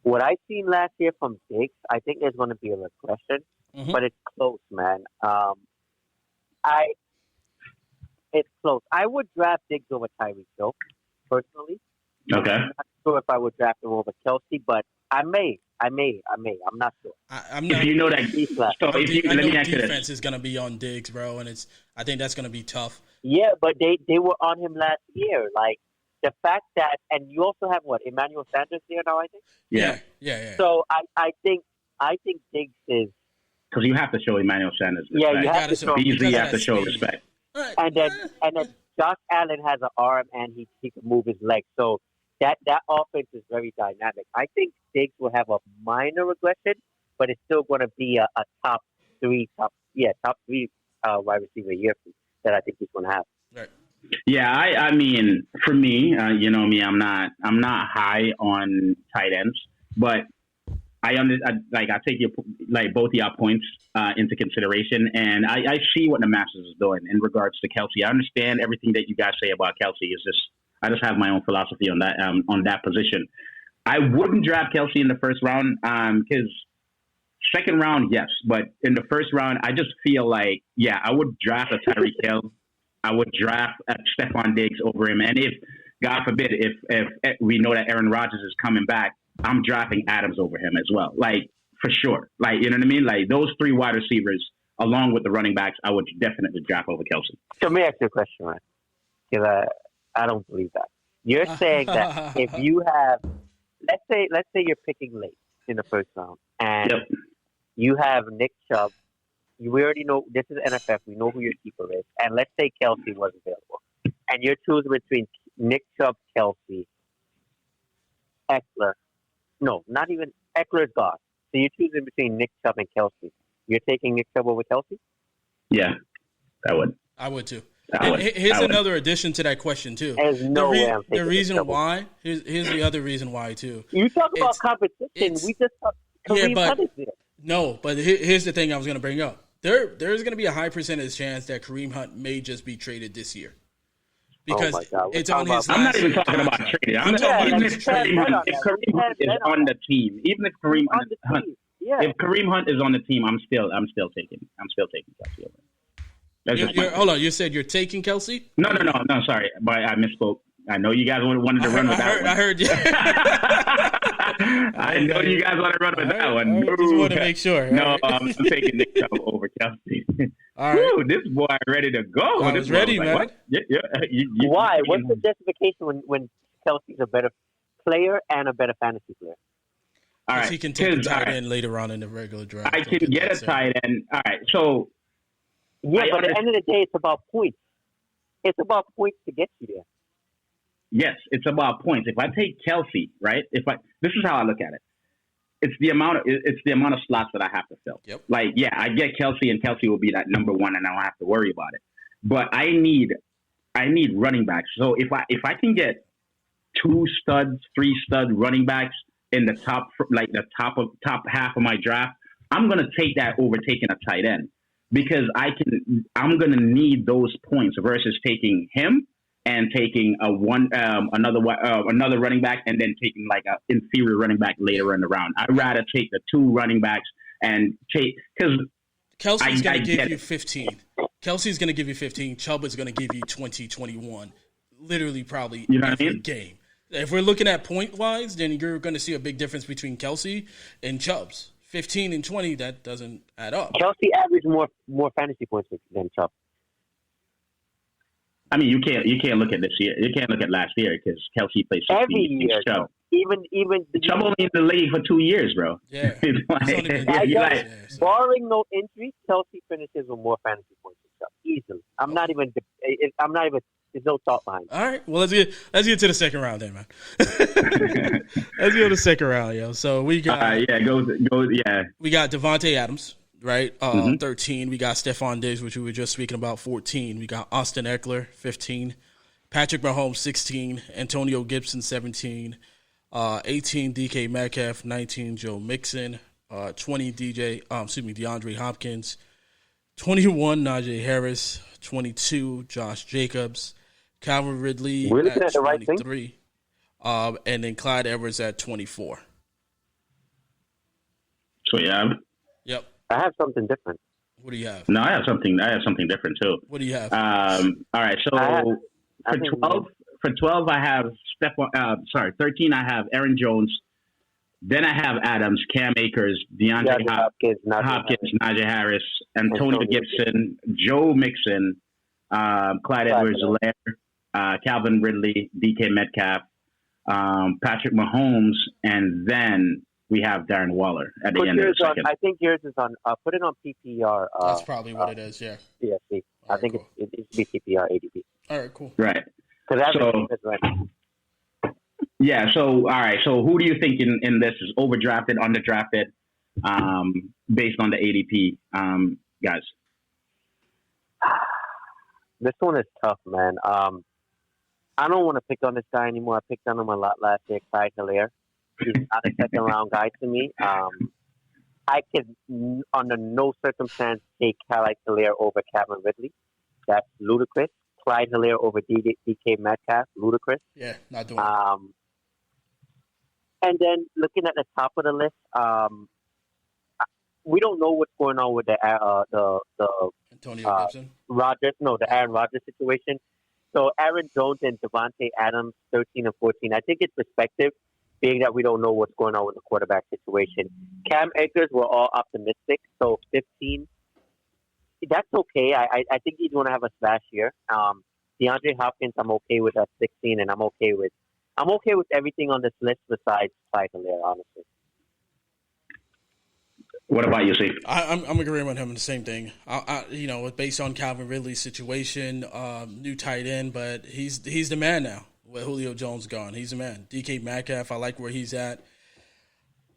what I seen last year from Diggs, I think there's going to be a regression, but it's close, man. It's close. I would draft Diggs over Tyreek Hill, personally. Okay. I'm not sure if I would draft him over Kelsey, but I may. I'm not sure. I'm not. If you know that, I know defense is going to be on Diggs, bro, and I think that's going to be tough. Yeah, but they were on him last year. Like, the fact that, and you also have Emmanuel Sanders there now, I think? Yeah. So I think Diggs is. Because you have to show Emmanuel Sanders respect. Yeah, you have to show. You have to show respect. Right. And then Josh Allen has an arm and he can move his legs. So that offense is very dynamic. I think Diggs will have a minor regression, but it's still going to be a top three wide receiver year that I think he's going to have. Right. Yeah, I mean, for me, you know me, I'm not high on tight ends, but I take your both of y'all points into consideration, and I see what the Masters is doing in regards to Kelsey. I understand everything that you guys say about Kelsey. I just have my own philosophy on that position. I wouldn't draft Kelsey in the first round because second round, yes, but in the first round, I just feel like I would draft a Tyreek Hill. I would draft Stephon Diggs over him, and if God forbid, if we know that Aaron Rodgers is coming back, I'm drafting Adams over him as well. Like, for sure. Like, you know what I mean? Like, those 3 wide receivers, along with the running backs, I would definitely draft over Kelsey. So let me ask you a question, right? Because I don't believe that. You're saying that if you have, let's say you're picking late in the first round, and you have Nick Chubb. We already know, this is NFF, we know who your keeper is. And let's say Kelsey was available. And you're choosing between Nick Chubb, Kelsey, Eckler. No, not even Eckler's gone. So you're choosing between Nick Chubb and Kelsey. You're taking Nick Chubb over Kelsey? Yeah, I would. I would too. Here's another addition to that question too. There's no way I'm taking the reason Nick Chubb. why. Here's the other reason why too. You talk about competition. We just talk Kareem Hunt is there. No, but here's the thing I was going to bring up. There's going to be a high percentage chance that Kareem Hunt may just be traded this year. Because it's on his last I'm not even talking about trading. I'm talking about if Kareem Hunt is on the team. Even if Kareem Hunt, if Kareem Hunt is on the team, I'm still taking Kelsey. Hold on, you said you're taking Kelsey? No, sorry, but I misspoke. I know you guys wanted to run with that one. I heard you. I know you guys want to run with that one. Just want to make sure. No, I'm taking Nick Chubb over Kelsey. All right. Woo, this boy ready to go. I was ready, man. What? Why? What's the justification when Kelsey's a better player and a better fantasy player? All right. He can take a tight end later on in the regular draft. I can get a tight end. All right. So. Yeah, but at the end of the day, it's about points. It's about points to get you there. Yes, it's about points. If I take Kelsey, right? This is how I look at it. It's the amount of slots that I have to fill. Yep. Like, I get Kelsey, and Kelsey will be that number one, and I don't have to worry about it. But I need running backs. So if I can get 3 stud running backs in the top half of my draft, I'm gonna take that over taking a tight end. Because I'm going to need those points versus taking him, and then taking Kelsey. I'm going to need those points versus taking him, and then taking Kelsey. You know what I mean? Like, I'm going to need those points versus taking a tight end. Because I can, I'm going to need those points versus taking him, and then taking Kelsey. You know what I mean? Like, I'm going to need those points versus taking him, and taking another running back and then taking like an inferior running back later in the round. I'd rather take the 2 running backs and take because Kelsey's going to give you 15. Kelsey's going to give you 15. Chubb is going to give you 20, 21. Literally, probably every game. If we're looking at point wise, then you're going to see a big difference between Kelsey and Chubb's. 15 and 20, that doesn't add up. Kelsey averaged more fantasy points than Chubb. I mean, you can't look at this year. You can't look at last year because Kelsey plays every year. Chubb. Even Chubb only in the league for 2 years, bro. Yeah. Barring no injuries, Kelsey finishes with more fantasy points than Chubb easily. I'm not even. There's no thought behind it. All right. Well, let's get to the second round then, man. Let's go to the second round, yo. So we got go. We got Devonte Adams, right? 13. We got Stephon Diggs, which we were just speaking about, 14. We got Austin Eckler, 15. Patrick Mahomes, 16. Antonio Gibson, 17. 18, DK Metcalf. 19, Joe Mixon. 20, DeAndre Hopkins. 21, Najee Harris. 22, Josh Jacobs. Calvin Ridley at 23. And then Clyde Edwards at 24. So Yep. I have something different. What do you have? No, I have something different too. What do you have? All right. So for 12, I have 13, I have Aaron Jones. Then I have Adams, Cam Akers, Deante Hopkins, Najee Harris, Antonio Gibson, Joe Mixon, Clyde Edwards-Helaire, Calvin Ridley, DK Metcalf, Patrick Mahomes, and then we have Darren Waller at the end of the second. I think yours is on. Put it on PPR. That's probably what it is. Yeah. Yeah. See, I think cool. it should be PPR ADP. All right. Cool. Right. That's right. Yeah. So all right. So who do you think in this is overdrafted, underdrafted, based on the ADP, guys? This one is tough, man. I don't want to pick on this guy anymore. I picked on him a lot last year, Clyde Hillaire. He's not a second round guy to me. I could, under no circumstance, take Clyde Hillaire over Calvin Ridley. That's ludicrous. Clyde Hillaire over DK Metcalf, ludicrous. Yeah, not doing it. And then looking at the top of the list, we don't know what's going on with the Antonio Gibson? the Aaron Rodgers situation. So Aaron Jones and Devonte Adams, 13 and 14. I think it's perspective, being that we don't know what's going on with the quarterback situation. Cam Akers, we're all optimistic. So 15, that's okay. I think he's going to have a smash year. DeAndre Hopkins, I'm okay with at 16, and I'm okay with everything on this list besides Clyde Hillaire, honestly. What about you, Steve? I'm agreeing with him on the same thing. Based on Calvin Ridley's situation, new tight end, but he's the man now. With Julio Jones gone, he's the man. DK Metcalf, I like where he's at.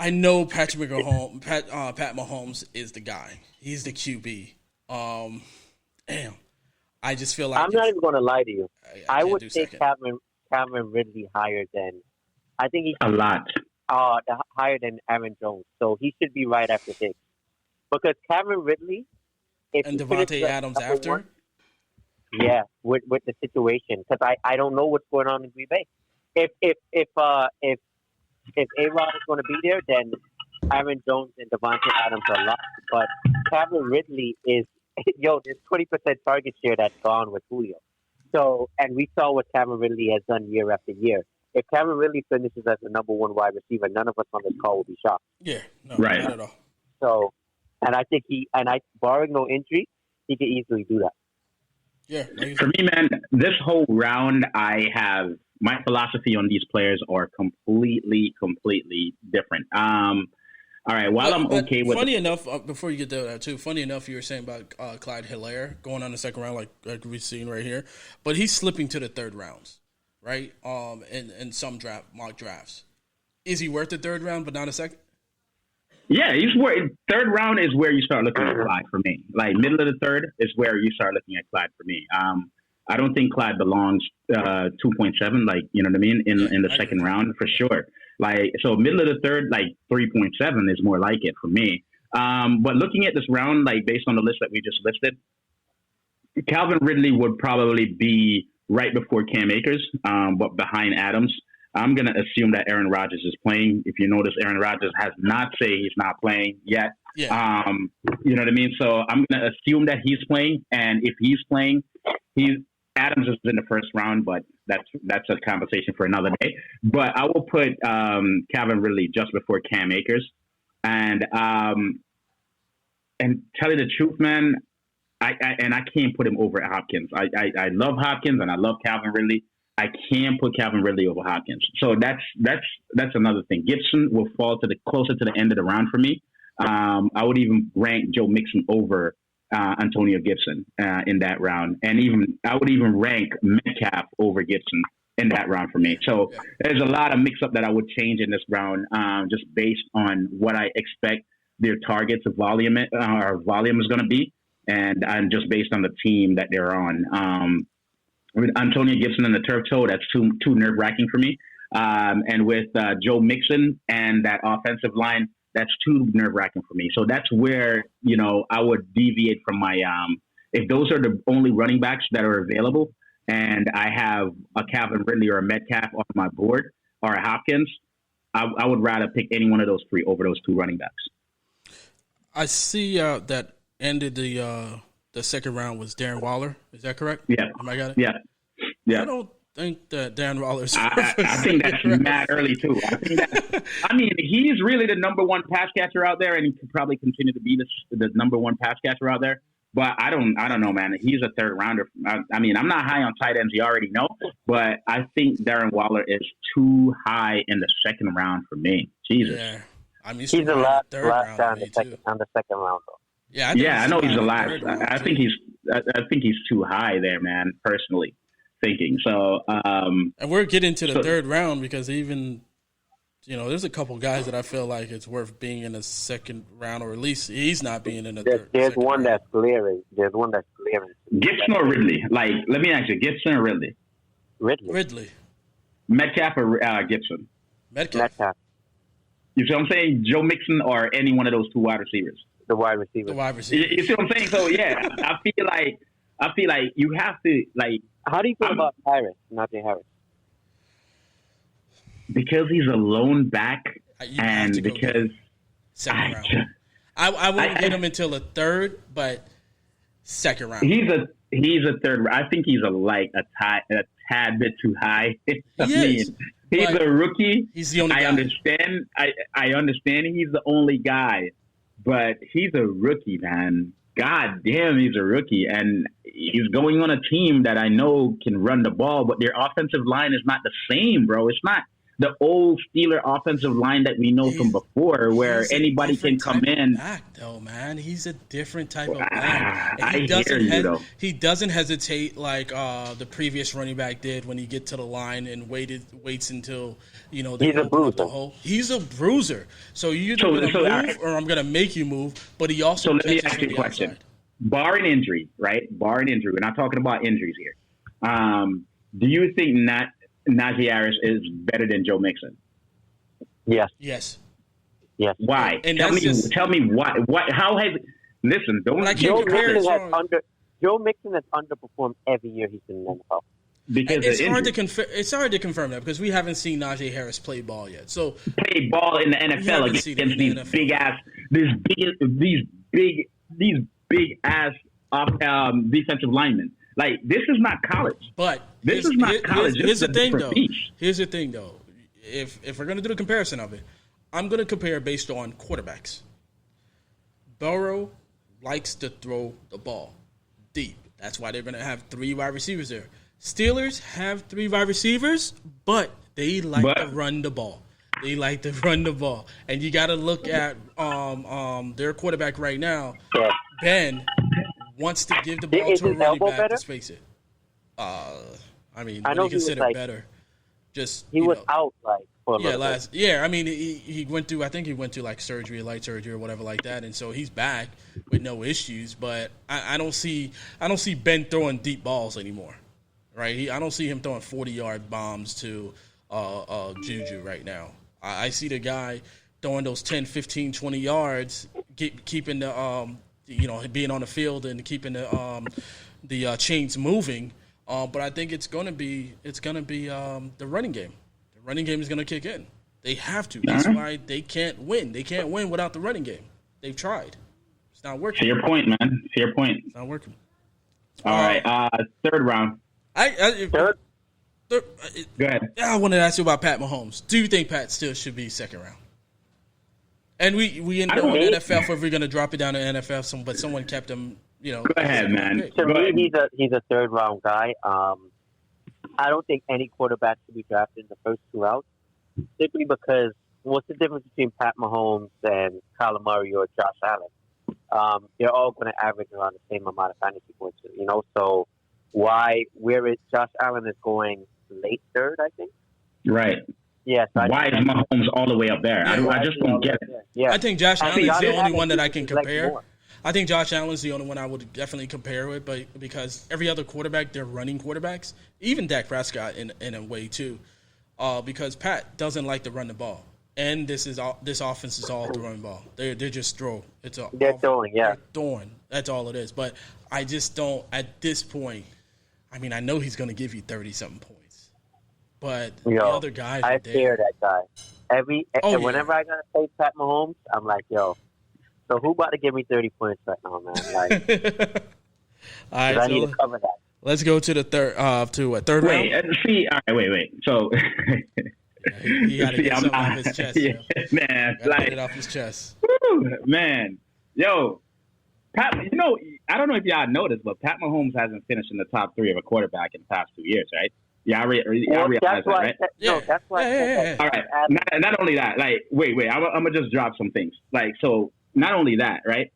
I know Pat Mahomes is the guy. He's the QB. I just feel like I'm not even going to lie to you. I would take Calvin Ridley higher than. I think he's a lot. Higher than Aaron Jones, so he should be right after Diggs. Because Calvin Ridley, and Devonte Adams after. Yeah, with the situation, because I don't know what's going on in Green Bay. If A-Rod is going to be there, then Aaron Jones and Devonte Adams are lost. But Calvin Ridley is there's 20% target share that's gone with Julio. So, and we saw what Calvin Ridley has done year after year. If Calvin Ridley finishes as the number one wide receiver, none of us on this call will be shocked. Yeah, no, right. Not at all. So, and I think barring no injury, he could easily do that. Yeah. For me, man, this whole round, I have my philosophy on these players are completely different. All right, I'm okay with. Funny enough, before you get to that too, funny enough, you were saying about Clyde Hillaire going on the second round, like we've seen right here, but he's slipping to the third rounds, right? In some mock drafts, is he worth the third round, but not a second? Yeah, he's worth. Third round is where you start looking at Clyde for me. Like middle of the third is where you start looking at Clyde for me. I don't think Clyde belongs 2.7, like, you know what I mean, in the second round for sure. Like, so middle of the third, like 3.7 is more like it for me. But looking at this round, like based on the list that we just listed, Calvin Ridley would probably be right before Cam Akers, but behind Adams. I'm going to assume that Aaron Rodgers is playing. If you notice, Aaron Rodgers has not said he's not playing yet. Yeah. You know what I mean? So I'm going to assume that he's playing. And if he's playing, Adams is in the first round, but that's a conversation for another day. But I will put Calvin Ridley just before Cam Akers. And tell you the truth, man, I can't put him over Hopkins. I love Hopkins and I love Calvin Ridley. I can't put Calvin Ridley over Hopkins. So that's another thing. Gibson will fall closer to the end of the round for me. I would even rank Joe Mixon over Antonio Gibson in that round. And I would even rank Metcalf over Gibson in that round for me. So there's a lot of mix-up that I would change in this round just based on what I expect their targets of volume is going to be. And just based on the team that they're on. With Antonio Gibson and the turf toe, that's too nerve-wracking for me. And with Joe Mixon and that offensive line, that's too nerve-wracking for me. So that's where, I would deviate from my if those are the only running backs that are available and I have a Calvin Ridley or a Metcalf on my board or a Hopkins, I would rather pick any one of those three over those two running backs. I see that ended the second round was Darren Waller. Is that correct? Yeah. Am I got it? Yeah. I don't think that Darren Waller's. I think that's mad early too. He's really the number one pass catcher out there, and he could probably continue to be the number one pass catcher out there. But I don't know, man. He's a third rounder. I'm not high on tight ends. You already know, but I think Darren Waller is too high in the second round for me. Jesus. Yeah. He's the last guy on the second round, though. Yeah, I know he's the last. I think he's too high there, man. Personally thinking. So, and we're getting to the third round because even, there's a couple guys that I feel like it's worth being in the second round, or at least he's not being in the third. There's one round. that's glaring. Gibson or Ridley? Like, let me ask you, Gibson or Ridley? Ridley. Metcalf or Gibson? Metcalf. You see what I'm saying? Joe Mixon or any one of those two wide receivers? The wide receiver. You see what I'm saying? So yeah, I feel like you have to like. How do you feel about Najee Harris? Because he's a lone back, and because second round, I wouldn't get him until the third, but second round. He's a third. I think he's a tad bit too high. He's a rookie. He's the only guy. I understand he's the only guy. But he's a rookie, man. God damn, he's a rookie. And he's going on a team that I know can run the ball, but their offensive line is not the same, bro. It's not the old Steeler offensive line that we know from before where anybody can come in. Back, though, man. He's a different type of back. He doesn't hesitate like the previous running back did when he get to the line and waits until, they open up the hole. He's a bruiser. So you're either going to move or I'm going to make you move, but he also let me ask you a question. Outside. Barring injury, right? Barring injury. We're not talking about injuries here. Do you think Najee Harris is better than Joe Mixon? Yes. Why? And tell me why. How has? Listen, don't. Joe Mixon has underperformed every year he's been in the NFL. Because it's hard to confirm that because we haven't seen Najee Harris play ball yet. So play ball in the NFL against these big ass defensive linemen. Like, this is not college. But this is not college. Here's the thing, though. If we're going to do the comparison of it, I'm going to compare based on quarterbacks. Burrow likes to throw the ball deep. That's why they're going to have 3 wide receivers there. Steelers have 3 wide receivers, but they like to run the ball. And you got to look at their quarterback right now. Ben wants to give the ball to a running back to space it. I know he consider better. He was out for a little bit. He went through. I think he went through light surgery or whatever like that, and so he's back with no issues. But I don't see Ben throwing deep balls anymore, right? I don't see him throwing 40-yard bombs to Juju right now. I see the guy throwing those 10, 15, 20 yards, keeping the being on the field and keeping the chains moving But I think it's gonna be the running game. The running game is gonna kick in. They have to. That's why they can't win. They can't win without the running game. They've tried. It's not working. To your point, man. To your point. It's not working. All right. Third round. Third? Go ahead. I wanted to ask you about Pat Mahomes. Do you think Pat still should be second round? And we ended up in NFL if we're going to drop it down to NFL, but someone kept him, Go ahead, man. To me, he's a third round guy. I don't think any quarterback should be drafted in the first 2 rounds, simply because what's the difference between Pat Mahomes and Kyler Murray or Josh Allen? They're all going to average around the same amount of fantasy points, So Josh Allen is going late third, I think. Right. Yes. Yeah, so why is Mahomes all the way up there? I just don't get it. Yeah. I think Josh Allen is the only one that I can compare. I think Josh Allen's the only one I would definitely compare with, but because every other quarterback, they're running quarterbacks. Even Dak Prescott in a way too, because Pat doesn't like to run the ball, and this offense is all throwing ball. They just throw. They're throwing. They're throwing. That's all it is. But I just don't at this point. I mean, I know he's going to give you 30-something points, but the other guys. I fear that guy. Whenever I gotta play Pat Mahomes, I'm like, yo. So who about to give me 30 points right now, man? Like, all right, I need to cover that. Let's go to the third third round. Wait. So he got to get something off his chest. Yeah, man, get it off his chest. Woo, man, yo, Pat. I don't know if y'all noticed, but Pat Mahomes hasn't finished in the top 3 of a quarterback in the past 2 years, right? Yeah, I realize that, right? That's why. Yeah. All right. Not only that, like, wait. I'm gonna just drop some things. Like, so not only that, right?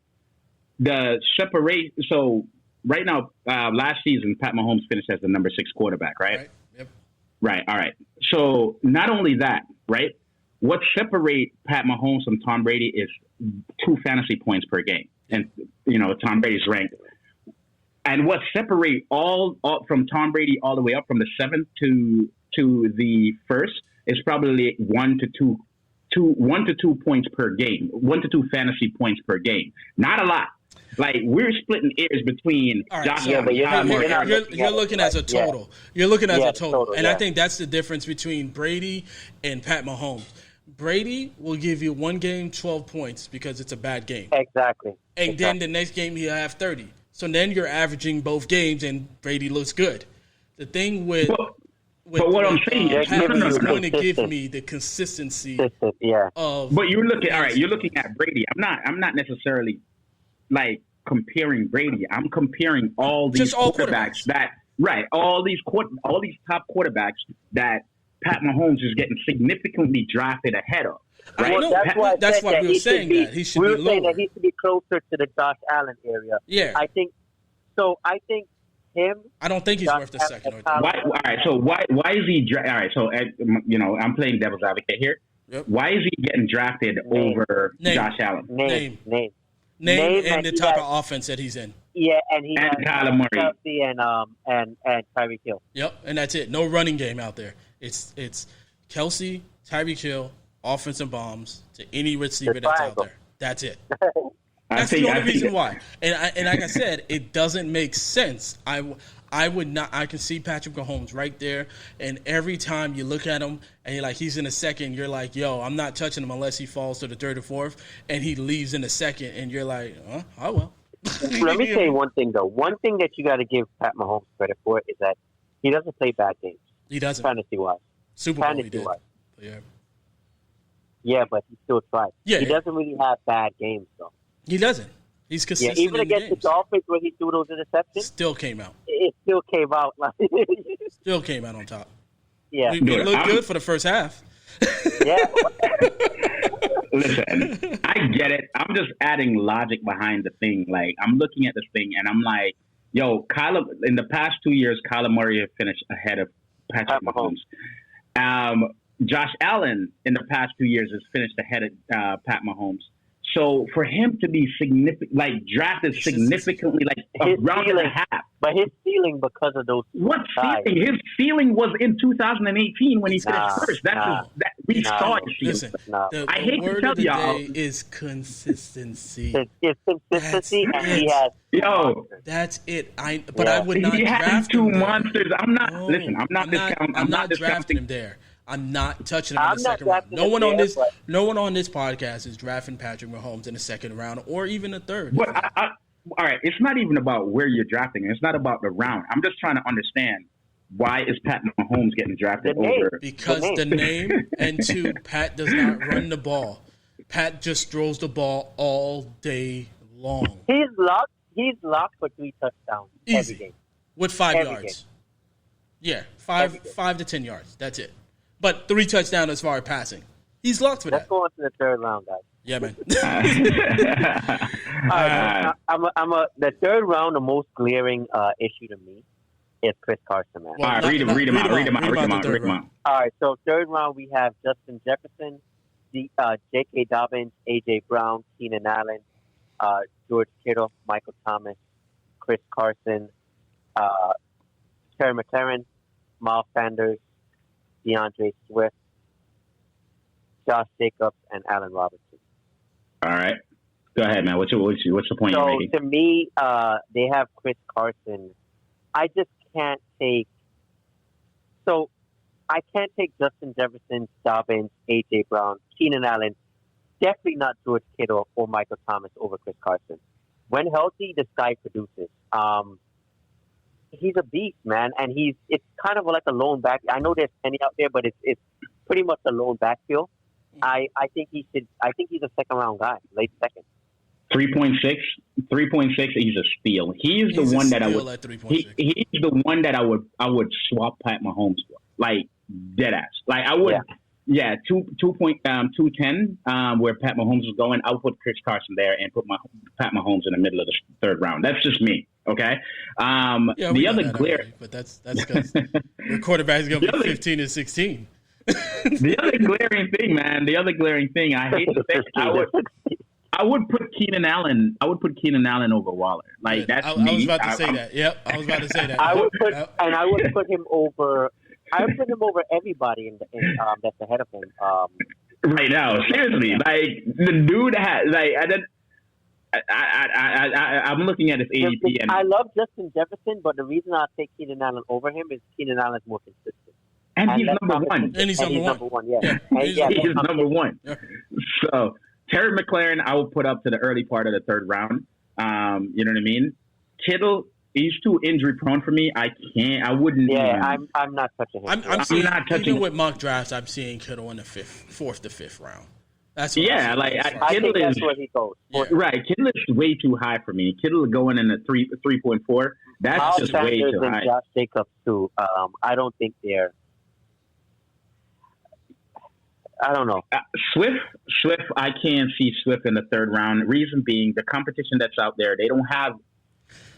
The separate. So right now, last season, Pat Mahomes finished as the number 6 quarterback, right? Right. Yep. Right. All right. So not only that, right? What separates Pat Mahomes from Tom Brady is 2 fantasy points per game, and Tom Brady's ranked. And what separates all from Tom Brady all the way up from the 7th to the 1st is probably 1 to 2 points per game, 1 to 2 fantasy points per game. Not a lot. Like, we're splitting ears between Josh Allen. You're looking as a total. You're looking as a total. And I think that's the difference between Brady and Pat Mahomes. Brady will give you one game 12 points because it's a bad game. Exactly. And then the next game he'll have 30. So then you're averaging both games, and Brady looks good. The thing with what I'm saying is Pat going to give me the consistency of. But you're looking at Brady. I'm not necessarily like comparing Brady. I'm comparing all these quarterbacks all these top quarterbacks that Pat Mahomes is getting significantly drafted ahead of. Right? That's why we were saying that he should be lower. We were saying that he should be closer to the Josh Allen area. Yeah. I think him. I don't think he's worth the second. Why? All right. So why is he? All right. So I'm playing devil's advocate here. Yep. Why is he getting drafted over Josh Allen? Name and the type of offense that he's in. Yeah, and he has Kyler Murray, Kelsey and Tyreek Hill. Yep, and that's it. No running game out there. It's Kelsey, Tyreek Hill, offensive bombs to any receiver that's out there. That's it. That's the only reason why. And like I said, it doesn't make sense. I would not. I can see Patrick Mahomes right there, and every time you look at him and you're like, he's in a second, you're like, yo, I'm not touching him unless he falls to the 3rd or 4th, and he leaves in a second, and you're like, oh well. Let me tell you one thing though. One thing that you got to give Pat Mahomes credit for is that he doesn't play bad games. He doesn't. Fantasy-wise. Super Bowl he did. Yeah. Yeah, but he still tried. Yeah, he doesn't really have bad games though. He doesn't. He's consistent. Yeah, even against the Dolphins when he threw those interceptions, still came out. It still came out like still came out on top. Yeah, we looked good for the first half. Yeah. Listen, I get it. I'm just adding logic behind the thing. Like, I'm looking at this thing and I'm like, yo, in the past 2 years, Kyler Murray have finished ahead of Patrick Mahomes. Josh Allen in the past 2 years has finished ahead of Pat Mahomes. So for him to be drafted significantly, like a round and a half, But his ceiling, because of those what guys, ceiling? His ceiling was in 2018 when he finished first. We saw his ceiling. Listen, I hate word to tell of the y'all. day is consistency. It's consistency, and he has. That's it. I would not He draft has him two there. monsters. I'm not. No, Listen, I'm not discounting. I'm not drafting discounting him there. I'm not touching him in I'm the not second round. drafting him there, but- No one on this podcast is drafting Patrick Mahomes in the second round or even the third. But all right, it's not even about where you're drafting. It's not about the round. I'm just trying to understand why is Pat Mahomes getting drafted over? Because the name, and two, Pat does not run the ball. Pat just throws the ball all day long. He's locked for 3 touchdowns every game. With 5 Every yards. game. Yeah, 5 to 10 yards. That's it. But 3 touchdowns as far as passing. He's locked for Let's that. go on to the third round, guys. Yeah, man. All right, the third round, the most glaring issue to me is Chris Carson, man. All right, read him out. All right, so third round we have Justin Jefferson, J.K. Dobbins, A.J. Brown, Keenan Allen, George Kittle, Michael Thomas, Chris Carson, Terry McLaurin, Miles Sanders, DeAndre Swift, Josh Jacobs, and Allen Robinson. All right. Go ahead, man. What's the point you're making? So, to me, they have Chris Carson. I just can't take... So, I can't take Justin Jefferson, Dobbins, A.J. Brown, Keenan Allen, definitely not George Kittle or Michael Thomas over Chris Carson. When healthy, this guy produces. He's a beast, man, and it's kind of like a lone back. I know there's Penny out there, but it's pretty much a lone backfield. I think he's a second round guy, late second. 3.6, he's a steal. He's the one that I would swap Pat Mahomes for, like dead ass. Like I would, 2.10 where Pat Mahomes was going. I would put Chris Carson there and put Pat Mahomes in the middle of the third round. That's just me. Okay. The other glare, but that's because your quarterback's going to be 15 and 16. The other glaring thing, I hate to say, I would put Keenan Allen. I would put Keenan Allen over Waller. Like that's me. I was about to say that. Yep, I was about to say that. I would put him over. I would put him over everybody that's ahead of him. Right now, seriously, like the dude has like I'm looking at his ADP. And I love Justin Jefferson, but the reason I take Keenan Allen over him is Keenan Allen's more consistent. And he's number one. And he's number one. Yeah. He's number one. Yeah. So Terry McLaurin, I will put up to the early part of the third round. You know what I mean? Kittle, he's too injury prone for me. I wouldn't. Yeah, I'm not touching him. I'm seeing, not touching. Even with mock drafts, I'm seeing Kittle in the fourth to fifth round. That's what I think that's where he goes. Yeah. Right, Kittle is way too high for me. Kittle going in at 3.4. That's just way too high. Josh Jacobs too. I don't think they're. I don't know. Swift, I can't see Swift in the third round. Reason being, the competition that's out there, they don't have.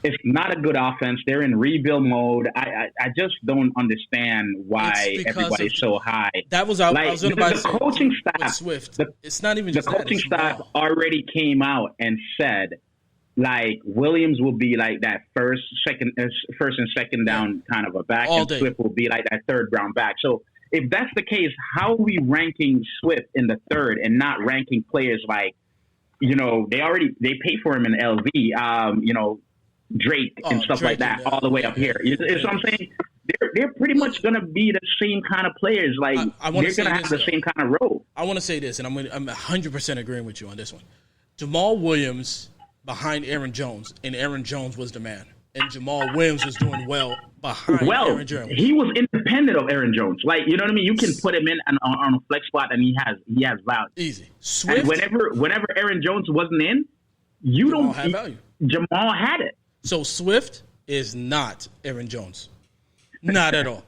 It's not a good offense. They're in rebuild mode. I just don't understand why everybody's so high. That was I was going to say. The coaching staff, Swift. It's not even just the coaching staff already came out and said, like Williams will be like that first and second down kind of a back, and Swift will be like that third round back. So. If that's the case, how are we ranking Swift in the third and not ranking players like, they pay for him in LV, Drake and stuff like that all the way up here. You know what I'm saying? They're pretty much going to be the same kind of players. Like they're going to have the same kind of role. I want to say this, and I'm 100% agreeing with you on this one. Jamal Williams behind Aaron Jones, and Aaron Jones was the man. And Jamal Williams was doing well behind Aaron Jones. He was independent of Aaron Jones. Like, you know what I mean? You can put him in on a flex spot, and he has value. Easy. Swift. And whenever Aaron Jones wasn't in, Jamal had value. Jamal had it. So Swift is not Aaron Jones. Not at all.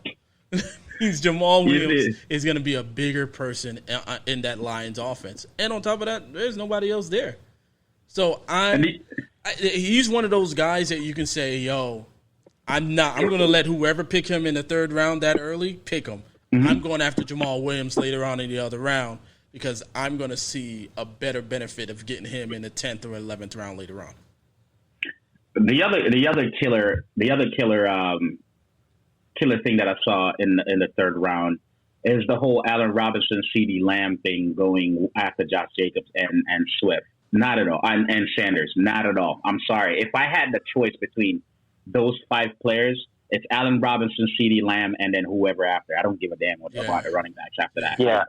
He's Jamal Williams is going to be a bigger person in that Lions offense. And on top of that, there's nobody else there. So he's one of those guys that you can say, yo, I'm going to let whoever pick him in the third round that early, pick him. Mm-hmm. I'm going after Jamal Williams later on in the other round because I'm going to see a better benefit of getting him in the 10th or 11th round later on. the other killer thing that I saw in the third round is the whole Allen Robinson, CeeDee Lamb thing going after Josh Jacobs and Swift. Not at all. And Sanders. Not at all. I'm sorry. If I had the choice between those 5 players, it's Allen Robinson, CeeDee Lamb, and then whoever after. I don't give a damn about the running backs after that. Yeah.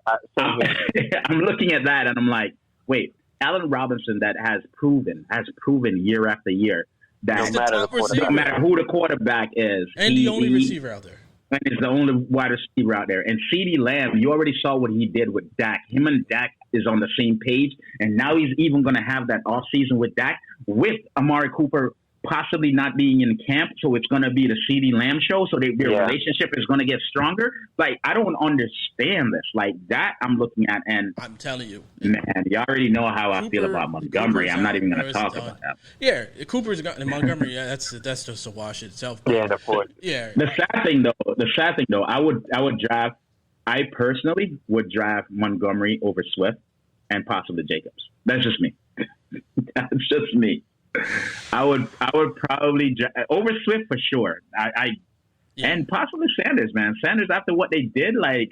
I'm looking at that and I'm like, wait, Allen Robinson that has proven year after year that no matter who the quarterback is. And the only receiver out there. And is the only wide receiver out there. And CeeDee Lamb, you already saw what he did with Dak. Him and Dak is on the same page. And now he's even going to have that off season with Dak, with Amari Cooper possibly not being in camp. So it's going to be the CeeDee Lamb show. So their relationship is going to get stronger. Like, I don't understand this. Like, that I'm looking at. And I'm telling you. Man, you already know how I feel about Montgomery. I'm not even going to talk about that. Yeah, Cooper's got in Montgomery. Yeah, that's just a wash itself. Yeah, the fourth. Yeah. The sad thing though, I personally would draft Montgomery over Swift and possibly Jacobs. That's just me. That's just me. I would probably over Swift for sure. And possibly Sanders, man. Sanders after what they did, like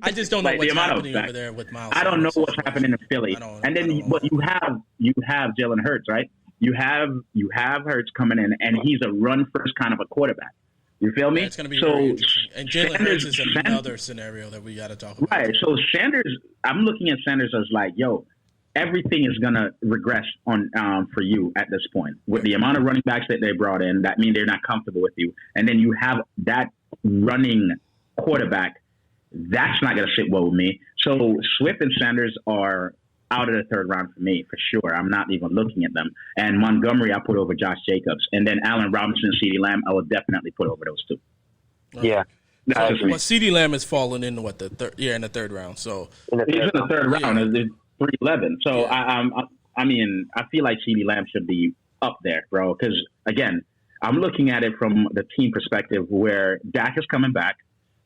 I just don't know what's happening over there with Miles. I don't know what's happening in Philly. And then but you have Jalen Hurts, right? You have Hurts coming in, and he's a run first kind of a quarterback. You feel me? Yeah, it's going to be very interesting. And Jalen Hurts is another scenario that we got to talk about. Right. So Sanders, I'm looking at Sanders as like, yo, everything is going to regress on for you at this point. With the amount of running backs that they brought in, that means they're not comfortable with you. And then you have that running quarterback. That's not going to sit well with me. So Swift and Sanders are out of the third round for me, for sure. I'm not even looking at them. And Montgomery, I put over Josh Jacobs. And then Allen Robinson and CeeDee Lamb, I would definitely put over those two. Yeah. Well, CeeDee Lamb is falling in the third? Yeah, in the third round. So he's in the third round. It's 311. So yeah. I mean, I feel like CeeDee Lamb should be up there, bro. Because again, I'm looking at it from the team perspective where Dak is coming back.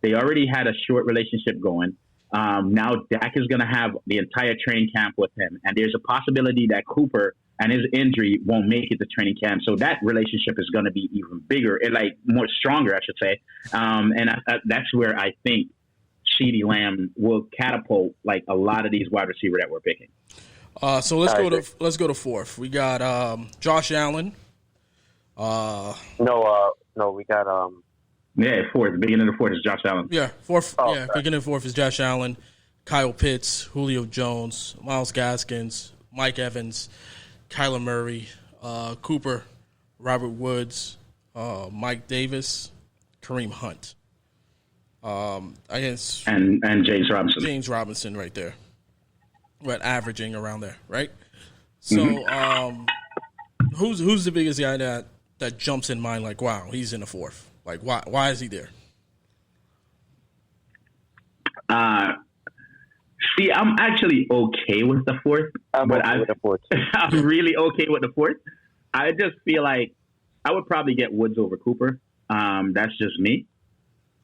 They already had a short relationship going. Now Dak is going to have the entire training camp with him, and there's a possibility that Cooper and his injury won't make it to training camp. So that relationship is going to be even bigger, and like more stronger, I should say. And that's where I think CeeDee Lamb will catapult like a lot of these wide receivers that we're picking. So let's go to fourth. We got Josh Allen. No, we got Yeah, fourth. Beginning of the fourth is Josh Allen. Yeah, fourth. Beginning of fourth is Josh Allen, Kyle Pitts, Julio Jones, Myles Gaskins, Mike Evans, Kyler Murray, Cooper, Robert Woods, Mike Davis, Kareem Hunt. I guess and James Robinson. James Robinson, right there. We're averaging around there, right? So, who's the biggest guy that jumps in mind? Like, wow, he's in the fourth. Like, why is he there? See, I'm actually okay with the fourth. I'm really okay with the fourth. I just feel like I would probably get Woods over Cooper. That's just me.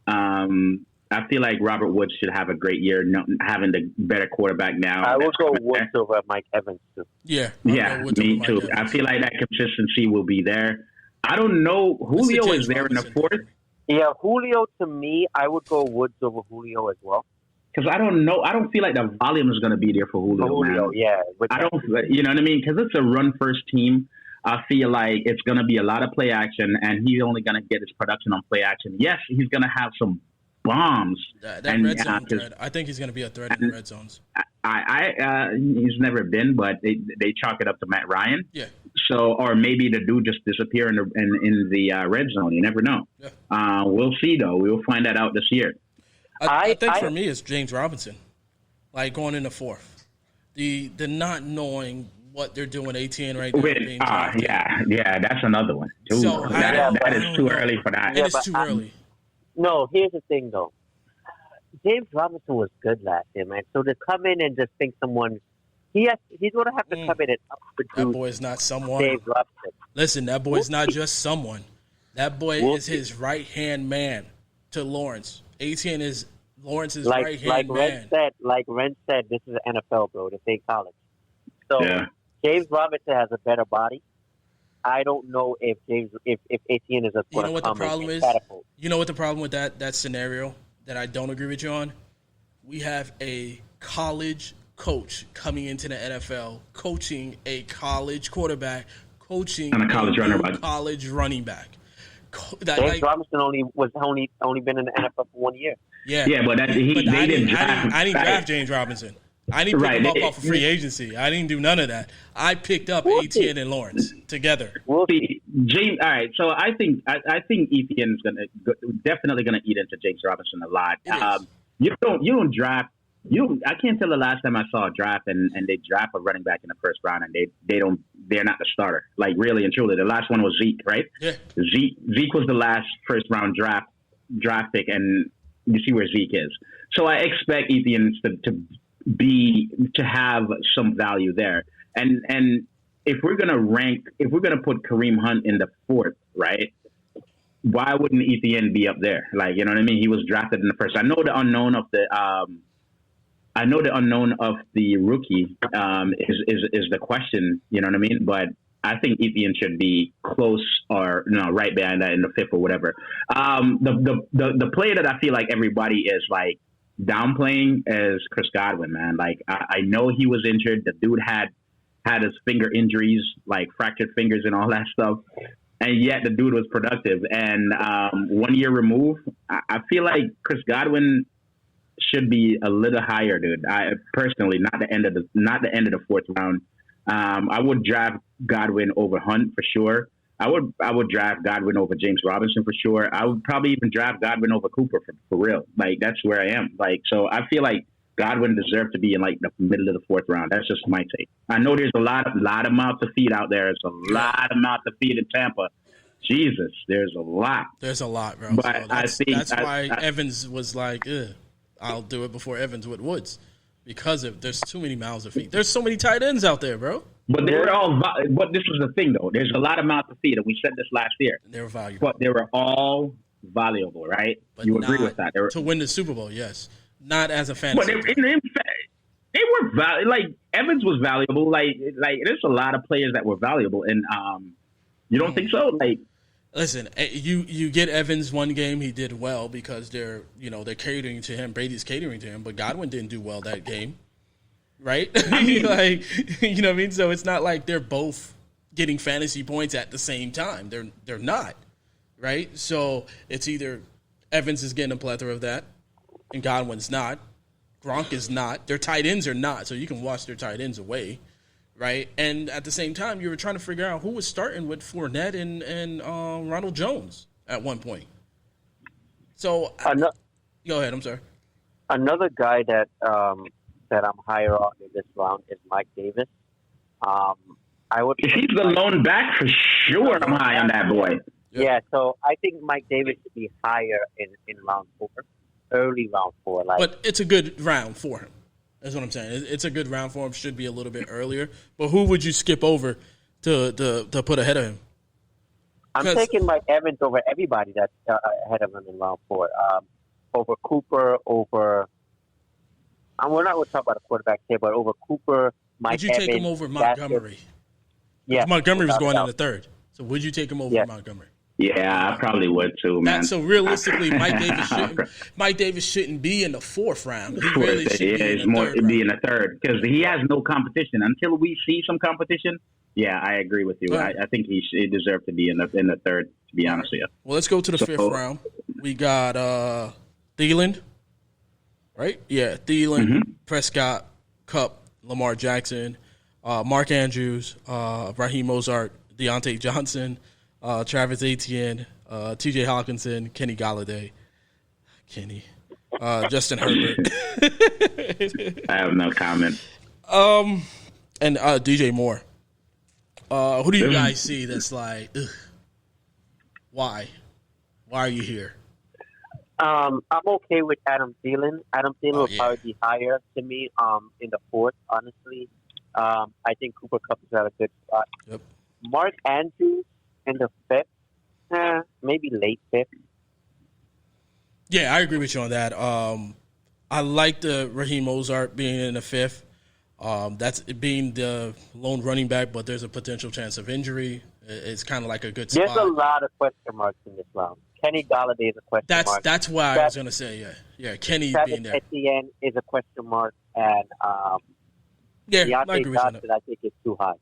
I feel like Robert Woods should have a great year, having the better quarterback now. I would go Woods over Mike Evans, too. Yeah, me too. I feel like that consistency will be there. I don't know. Julio is there in the fourth. Yeah, Julio, to me, I would go Woods over Julio as well. Because I don't know. I don't feel like the volume is going to be there for Julio. Man. Yeah. I don't. You know what I mean? Because it's a run-first team. I feel like it's going to be a lot of play action, and he's only going to get his production on play action. Yes, he's going to have some bombs. That red zone threat. I think he's going to be a threat in the red zones. He's never been, but they chalk it up to Matt Ryan. Yeah. So, or maybe the dude just disappear in the red zone. You never know. Yeah. We'll see though. We'll find that out this year. I think for me it's James Robinson, like going in the fourth. The not knowing what they're doing ATN right now. Yeah, that's another one. Too. So that is too early for that. It is too early. No, here's the thing though. James Robinson was good last year, man. So to come in and just think he's going to have to come in and outproduce. That boy is not someone. James Robinson. Listen, that boy is not just someone. That boy is his right-hand man to Lawrence. ATN is Lawrence's right-hand man. Like Ren said, this is the NFL, bro. This ain't college. So James Robinson has a better body. I don't know if Etienne is You know what the problem is? catapult. You know what the problem with that scenario that I don't agree with you on? We have a college coach coming into the NFL, coaching a college quarterback, coaching and a college running back. James Robinson only been in the NFL for 1 year. Yeah, but I didn't draft James Robinson. I didn't pick him up off of free agency. I didn't do none of that. I picked up Etienne and Lawrence together. See, James. All right, so I think Etienne's definitely gonna eat into James Robinson a lot. You don't draft. I can't tell the last time I saw a draft and they draft a running back in the first round and they're not the starter. Like really and truly, the last one was Zeke, right? Yeah. Zeke was the last first round draft pick, and you see where Zeke is. So I expect Etienne to have some value there. And if we're gonna put Kareem Hunt in the fourth, right? Why wouldn't Etienne be up there? Like, you know what I mean? He was drafted in the first. I know the unknown of the rookie is the question. You know what I mean? But I think Etienne should be close or right behind that in the fifth or whatever. The player that I feel like everybody is like downplaying is Chris Godwin, man. Like I know he was injured. The dude had his finger injuries, like fractured fingers and all that stuff. And yet the dude was productive. And 1 year removed, I feel like Chris Godwin should be a little higher, dude. I personally, not the end of the fourth round. I would draft Godwin over Hunt for sure. I would draft Godwin over James Robinson for sure. I would probably even draft Godwin over Cooper for real. Like that's where I am. Like so, I feel like Godwin deserved to be in like the middle of the fourth round. That's just my take. I know there's a lot of mouths to feed out there. There's a lot of mouths to feed in Tampa. Jesus, there's a lot. There's a lot, bro. But so that's why Evans was like, I'll do it before Evans with Woods because there's too many mouths to feed. There's so many tight ends out there, bro. But they were all. But this was the thing, though. There's a lot of mouths to feed, and we said this last year. They were valuable, but they were all valuable, right? But you agree with that? To win the Super Bowl, yes. Not as a fantasy. But they were valuable. Like Evans was valuable. Like there's a lot of players that were valuable, and you don't think so? Like, listen, you get Evans one game, he did well because they're catering to him. Brady's catering to him, but Godwin didn't do well that game, right? I mean, like, you know what I mean? So it's not like they're both getting fantasy points at the same time. They're not, right? So it's either Evans is getting a plethora of that, and Godwin's not. Gronk is not. Their tight ends are not, so you can wash their tight ends away, right? And at the same time, you were trying to figure out who was starting with Fournette and Ronald Jones at one point. So go ahead. I'm sorry. Another guy that I'm higher on in this round is Mike Davis. If he's the lone back for sure, I'm high on that boy. Yeah, so I think Mike Davis should be higher in round 4, early round 4. But it's a good round for him. That's what I'm saying. It's a good round for him. Should be a little bit earlier. But who would you skip over to put ahead of him? I'm taking Mike Evans over everybody that's ahead of him in round 4. Over Cooper, over we're not going to talk about the quarterback here, but over Cooper, Mike Evans. Would you take him over Montgomery? Yeah. Montgomery was going in the third. So would you take him over Montgomery? Yeah, I probably would too, man. So realistically, Mike Davis shouldn't be in the 4th round. He really should be in the third because he has no competition. Until we see some competition, yeah, I agree with you. Right. I think he deserved to be in the third. To be honest with you. Well, let's go to the 5th round. We got Thielen, right? Yeah, Thielen, Prescott, Kupp, Lamar Jackson, Mark Andrews, Raheem Mostert, Deante Johnson, Travis Etienne, T.J. Hawkinson, Kenny Galladay, Justin Herbert. I have no comment. And DJ Moore. Who do you guys see that's like, ugh, why? Why are you here? I'm okay with Adam Thielen. Adam Thielen will probably be higher to me in the 4th, honestly. I think Cooper Kupp is at a good spot. Yep. Mark Andrews in the 5th, maybe late 5th. Yeah, I agree with you on that. I like the Raheem Mostert being in the 5th. That's being the lone running back, but there's a potential chance of injury. It's kind of like a good There's spot. a lot of question marks in this round. Kenny Galladay is a question mark. That's why I was going to say, yeah, Kenny being there. Etienne is a question mark, and Deante Johnson, I think, is too high.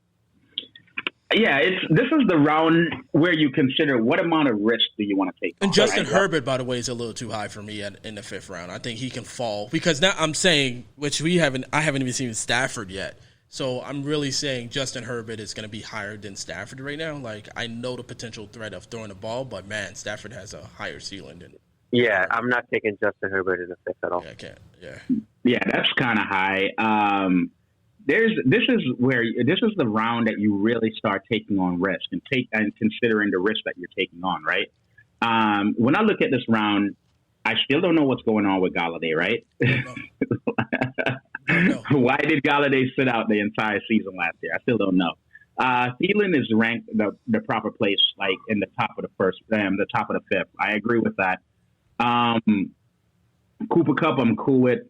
Yeah, this is the round where you consider what amount of risk do you want to take. And Justin Herbert, by the way, is a little too high for me in the 5th round. I think he can fall because now I'm saying, which I haven't even seen Stafford yet. So I'm really saying Justin Herbert is going to be higher than Stafford right now. Like, I know the potential threat of throwing the ball, but man, Stafford has a higher ceiling than. Yeah, I'm not taking Justin Herbert in the 5th at all. Yeah, I can't. Yeah. Yeah, that's kind of high. This is the round that you really start taking on risk and considering the risk that you're taking on, right? When I look at this round, I still don't know what's going on with Galladay, right? No. Why did Galladay sit out the entire season last year? I still don't know. Thielen is ranked the proper place, like in the top of the top of the 5th. I agree with that. Cooper Kupp, I'm cool with.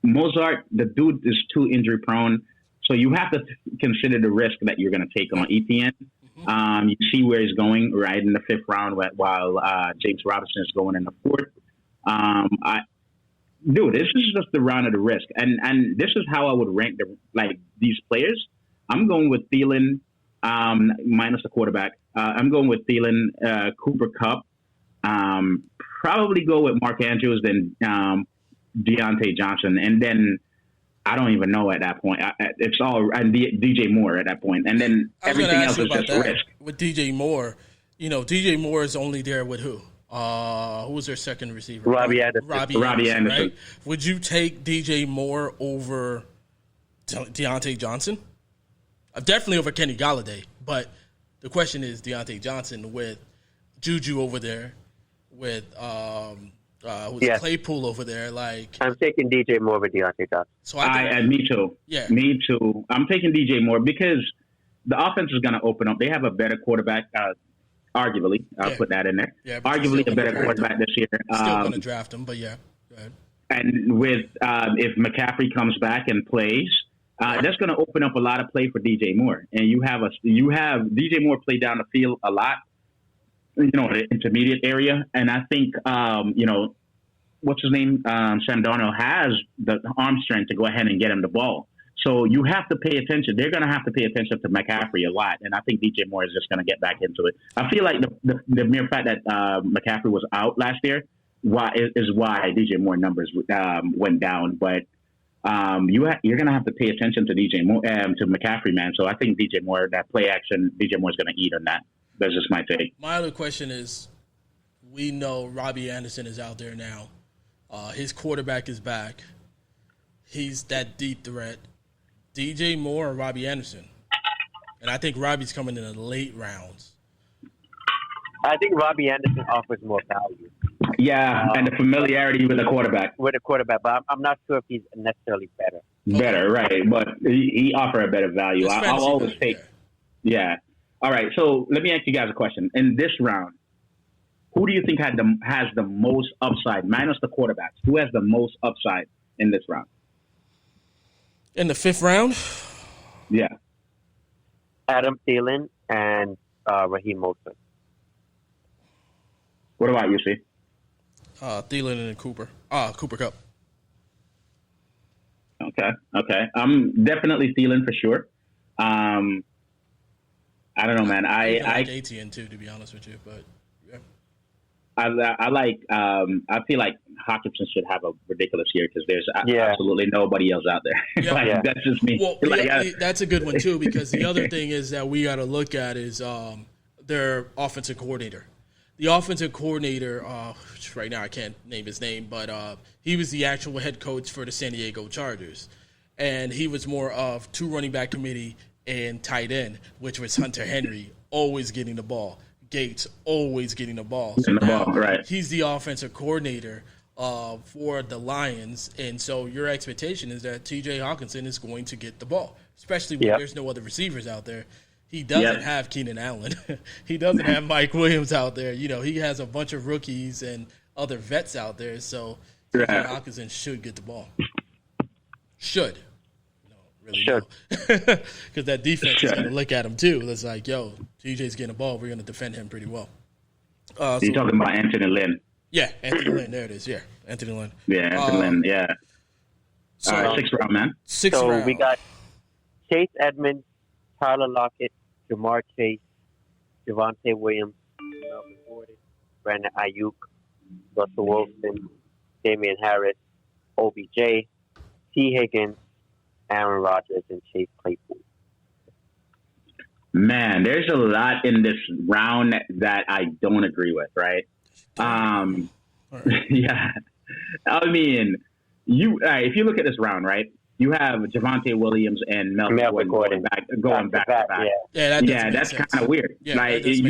Mozart, the dude is too injury prone. So you have to consider the risk that you're going to take on Etienne. You see where he's going right in the 5th round while James Robinson is going in the 4th. This is just the round of the risk. And this is how I would rank these players. I'm going with Thielen minus the quarterback. I'm going with Thielen, Cooper Kupp. Probably go with Mark Andrews, then Deante Johnson, and then I don't even know at that point. It's all DJ Moore at that point, and then everything else is just risk. With DJ Moore, DJ Moore is only there with who? Who was their second receiver? Robbie Anderson. Robbie Anderson. Right? Would you take DJ Moore over Deante Johnson? Definitely over Kenny Galladay, but the question is Deante Johnson with Juju over there, with Claypool over there. Like, I'm taking DJ Moore over Deante Johnson. So me too. Yeah, me too. I'm taking DJ Moore because the offense is going to open up. They have a better quarterback. Arguably, I'll put that in there. Yeah, arguably a better quarterback this year. Still going to draft him, but yeah. Go ahead. And with if McCaffrey comes back and plays, that's going to open up a lot of play for DJ Moore. And you have DJ Moore play down the field a lot, the intermediate area. And I think what's his name, Sam Darnold has the arm strength to go ahead and get him the ball. So you have to pay attention. They're going to have to pay attention to McCaffrey a lot, and I think DJ Moore is just going to get back into it. I feel like the mere fact that McCaffrey was out last year is why DJ Moore numbers went down. But you're going to have to pay attention to DJ Moore to McCaffrey, man. So I think DJ Moore, that play action, DJ Moore is going to eat on that. That's just my take. My other question is, we know Robbie Anderson is out there now. His quarterback is back. He's that deep threat. DJ Moore or Robbie Anderson? And I think Robbie's coming in the late rounds. I think Robbie Anderson offers more value. Yeah, and the familiarity with the quarterback. But I'm not sure if he's necessarily better. Better, right. But he offers a better value. I'll always take. Yeah. All right, so let me ask you guys a question. In this round, who do you think has the most upside, minus the quarterbacks? Who has the most upside in this round? In the 5th round? Yeah. Adam Thielen and Raheem Mostert. What about you, C? Thielen and Cooper Kupp. Okay. I'm definitely Thielen for sure. I don't know, man. I like ATN too, to be honest with you, but yeah. I feel like Hockenson should have a ridiculous year because there's absolutely nobody else out there. Yeah. That's just me. Well, that's a good one too, because the other thing is that we got to look at is their offensive coordinator. The offensive coordinator, right now I can't name his name, but he was the actual head coach for the San Diego Chargers, and he was more of 2 running back committee and tight end, which was Hunter Henry always getting the ball. Gates always getting the ball. So right. He's the offensive coordinator for the Lions, and so your expectation is that T.J. Hockenson is going to get the ball, especially when there's no other receivers out there. He doesn't have Keenan Allen. He doesn't have Mike Williams out there. He has a bunch of rookies and other vets out there, so T.J. Hockenson should get the ball. Should. really know. Because that defense is going to look at him too. It's like, yo, TJ's getting a ball. We're going to defend him pretty well. You're talking about Anthony Lynn. Yeah, Anthony Lynn. There it is. Yeah, Anthony Lynn. Yeah, Anthony Lynn. Yeah. So, all right, 6th round, man. 6th round. We got Chase Edmonds, Tyler Lockett, Jamar Chase, Devonte Williams, Melvin Gordon, Brandon Ayuk, Russell Wilson, Damian Harris, OBJ, T. Higgins, Aaron Rodgers, and Chase Claypool. Man, there's a lot in this round that I don't agree with, right? Yeah. I mean, if you look at this round, right, you have Javonte Williams and Melvin Gordon going back to back. Yeah, that's kind of weird. Yeah, like, it's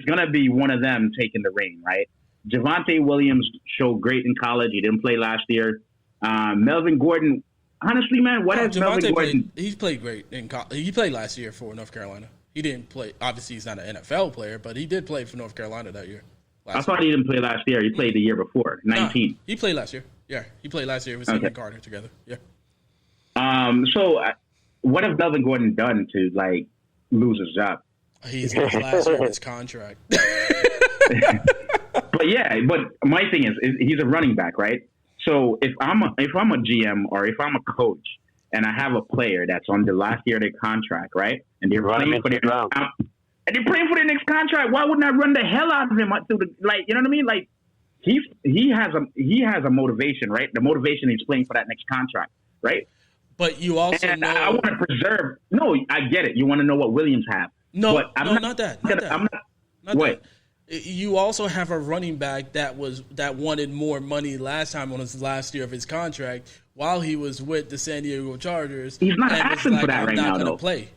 going to be one of them taking the reign, right? Javonte Williams showed great in college. He didn't play last year. Melvin Gordon, honestly, man, what has Melvin Gordon? He's played great in college. He played last year for North Carolina. He didn't play. Obviously, he's not an NFL player, but he did play for North Carolina that year. I thought he didn't play last year. He played the year before, 19. Nah, he played last year. Yeah, he played last year with him and Carter together. Yeah. So what have Melvin Gordon done to like lose his job? He's in his last year of his contract. But my thing is he's a running back, right? So if I'm a GM or if I'm a coach and I have a player that's on the last year of their contract, right, and they're playing for their next contract, why wouldn't I run the hell out of him through the, like, you know what I mean? Like he has a motivation, right? The motivation he's playing for that next contract, right? But you also know, I want to preserve. No, I get it. You want to know what Williams have. Not that. You also have a running back that wanted more money last time on his last year of his contract while he was with the San Diego Chargers. He's not asking for that right now, though. Play.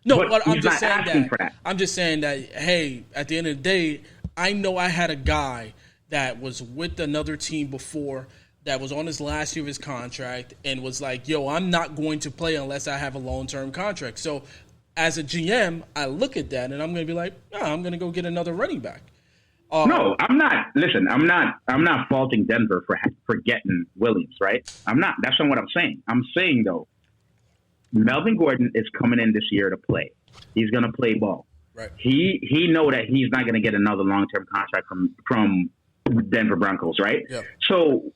No, but I'm just saying that. I'm just saying that. Hey, at the end of the day, I know I had a guy that was with another team before that was on his last year of his contract and was like, "Yo, I'm not going to play unless I have a long-term contract." So, as a GM, I look at that and I'm going to be like, I'm going to go get another running back. No, I'm not. Listen, I'm not faulting Denver for getting Williams, right? I'm not. That's not what I'm saying. I'm saying, though, Melvin Gordon is coming in this year to play. He's going to play ball. Right. He know that he's not going to get another long-term contract from Denver Broncos, right? Yeah. So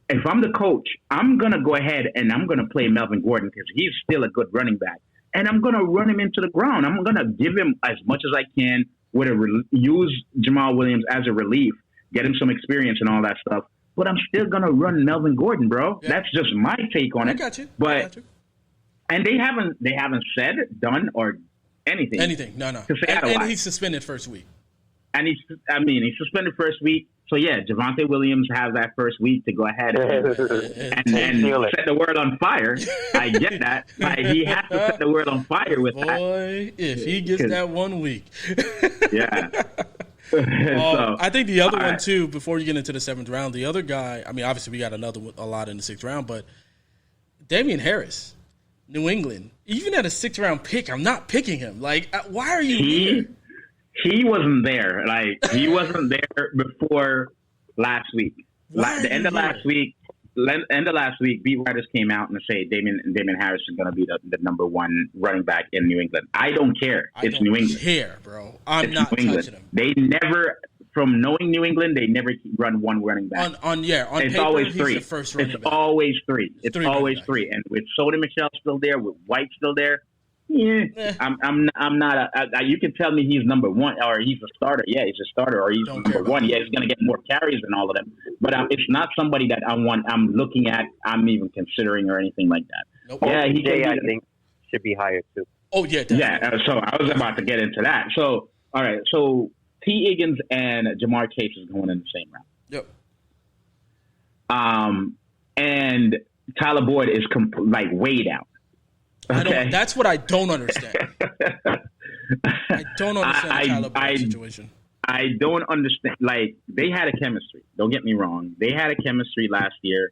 if I'm the coach, I'm going to go ahead and I'm going to play Melvin Gordon because he's still a good running back. And I'm going to run him into the ground. I'm going to give him as much as I can. Use Jamal Williams as a relief, get him some experience and all that stuff. But I'm still gonna run Melvin Gordon, bro. Yeah. That's just my take on it. I got you. And they haven't said, done, or anything. No. And he's suspended first week. And he's suspended first week. So yeah, Javonte Williams has that first week to go ahead and set the world on fire. I get that. Like, he has to set the world on fire with that. Boy, if he gets that 1 week. Yeah. I think the other one too, before you get into the 7th round, the other guy, I mean, obviously we got a lot in the 6th round, but Damian Harris, New England, even at a 6th round pick, I'm not picking him. Like, why are you here? He wasn't there. Like, he wasn't there before last week. The end of last week, beat writers came out and say Damian Harris is going to be the number 1 running back in New England. I don't care. It's New England. I don't care, bro. I'm not touching him. They never, from knowing New England, they never run 1 running back. On it's paper, always 3. He's the first running back. Always 3. It's always 3. And with Sony Michel still there, with White still there, I'm not. You can tell me he's number 1 or he's a starter. Yeah, he's a starter, or he's number 1. Yeah, he's going to get more carries than all of them. But it's not somebody that I'm looking at. I'm even considering or anything like that. Nope. Yeah, I think should be higher too. Oh yeah, definitely. Yeah. So I was about to get into that. So all right. So T. Higgins and Jamar Chase is going in the same round. Yep. And Tyler Boyd is way down. Okay. That's what I don't understand. I don't understand the Tyler Boyd situation. I don't understand. Like, they had a chemistry. Don't get me wrong. They had a chemistry last year,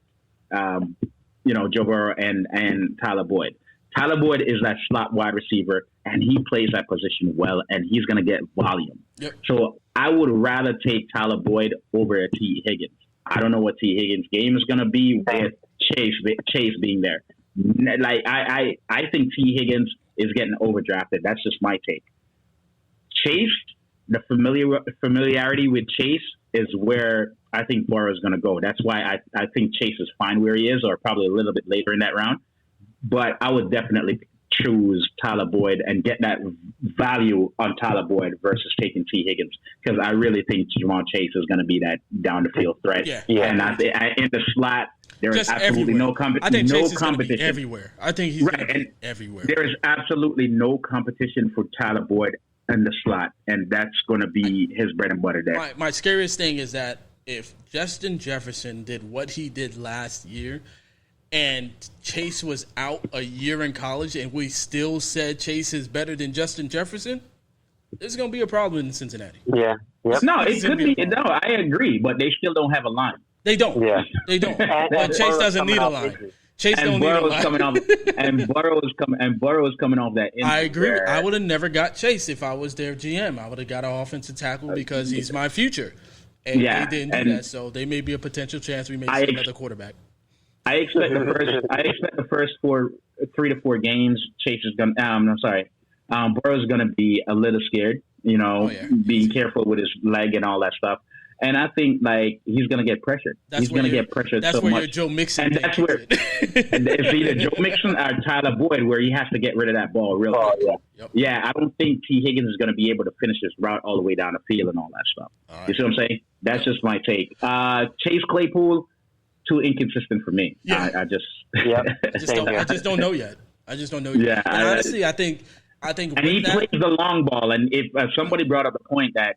Joe Burrow and Tyler Boyd. Tyler Boyd is that slot wide receiver, and he plays that position well, and he's going to get volume. Yep. So I would rather take Tyler Boyd over T. Higgins. I don't know what T. Higgins' game is going to be with Chase being there. Like I think T. Higgins is getting overdrafted. That's just my take. Chase, the familiarity with Chase is where I think Burrow's going to go. That's why I think Chase is fine where he is, or probably a little bit later in that round. But I would definitely choose Tyler Boyd and get that value on Tyler Boyd versus taking T. Higgins, because I really think Jamar Chase is going to be that down the field threat. Yeah. And in the slot, there is absolutely no competition. I think Chase is going to be everywhere. I think he's going to be everywhere. There is absolutely no competition for Tyler Boyd in the slot, and that's going to be his bread and butter there. My scariest thing is that if Justin Jefferson did what he did last year, and Chase was out a year in college, and we still said Chase is better than Justin Jefferson, there's going to be a problem in Cincinnati. Yeah. Yep. No, it could be. No, I agree, but they still don't have a line. They don't. Yeah. They don't. And Chase doesn't need a line. Chase don't need a line. Burrow is coming off that injury. I agree. I would have never got Chase if I was their GM. I would have got an offensive tackle because he's my future. And they didn't do that, so they may be a potential chance we may see another quarterback. I expect the first 3 to 4 games, Chase is going. Burrow's going to be a little scared. Being careful with his leg and all that stuff. And I think he's going to get pressured. He's going to get pressured so much. That's where your Joe Mixon. And that's where it's either Joe Mixon or Tyler Boyd, where he has to get rid of that ball real quick. Yeah. Yep. Yeah, I don't think T. Higgins is going to be able to finish this route all the way down the field and all that stuff. All right. You see what I'm saying? That's just my take. Chase Claypool, too inconsistent for me. Yeah. I just don't know yet. Yeah. And honestly, I think. And he plays the long ball. And if somebody brought up the point that,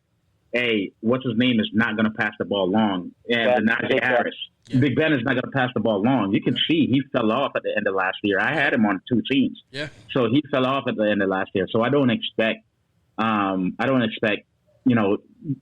hey, what's his name is not going to pass the ball long, and Najee Harris, Big Ben is not going to pass the ball long. You can see he fell off at the end of last year. I had him on 2 teams, so he fell off at the end of last year. So I don't expect,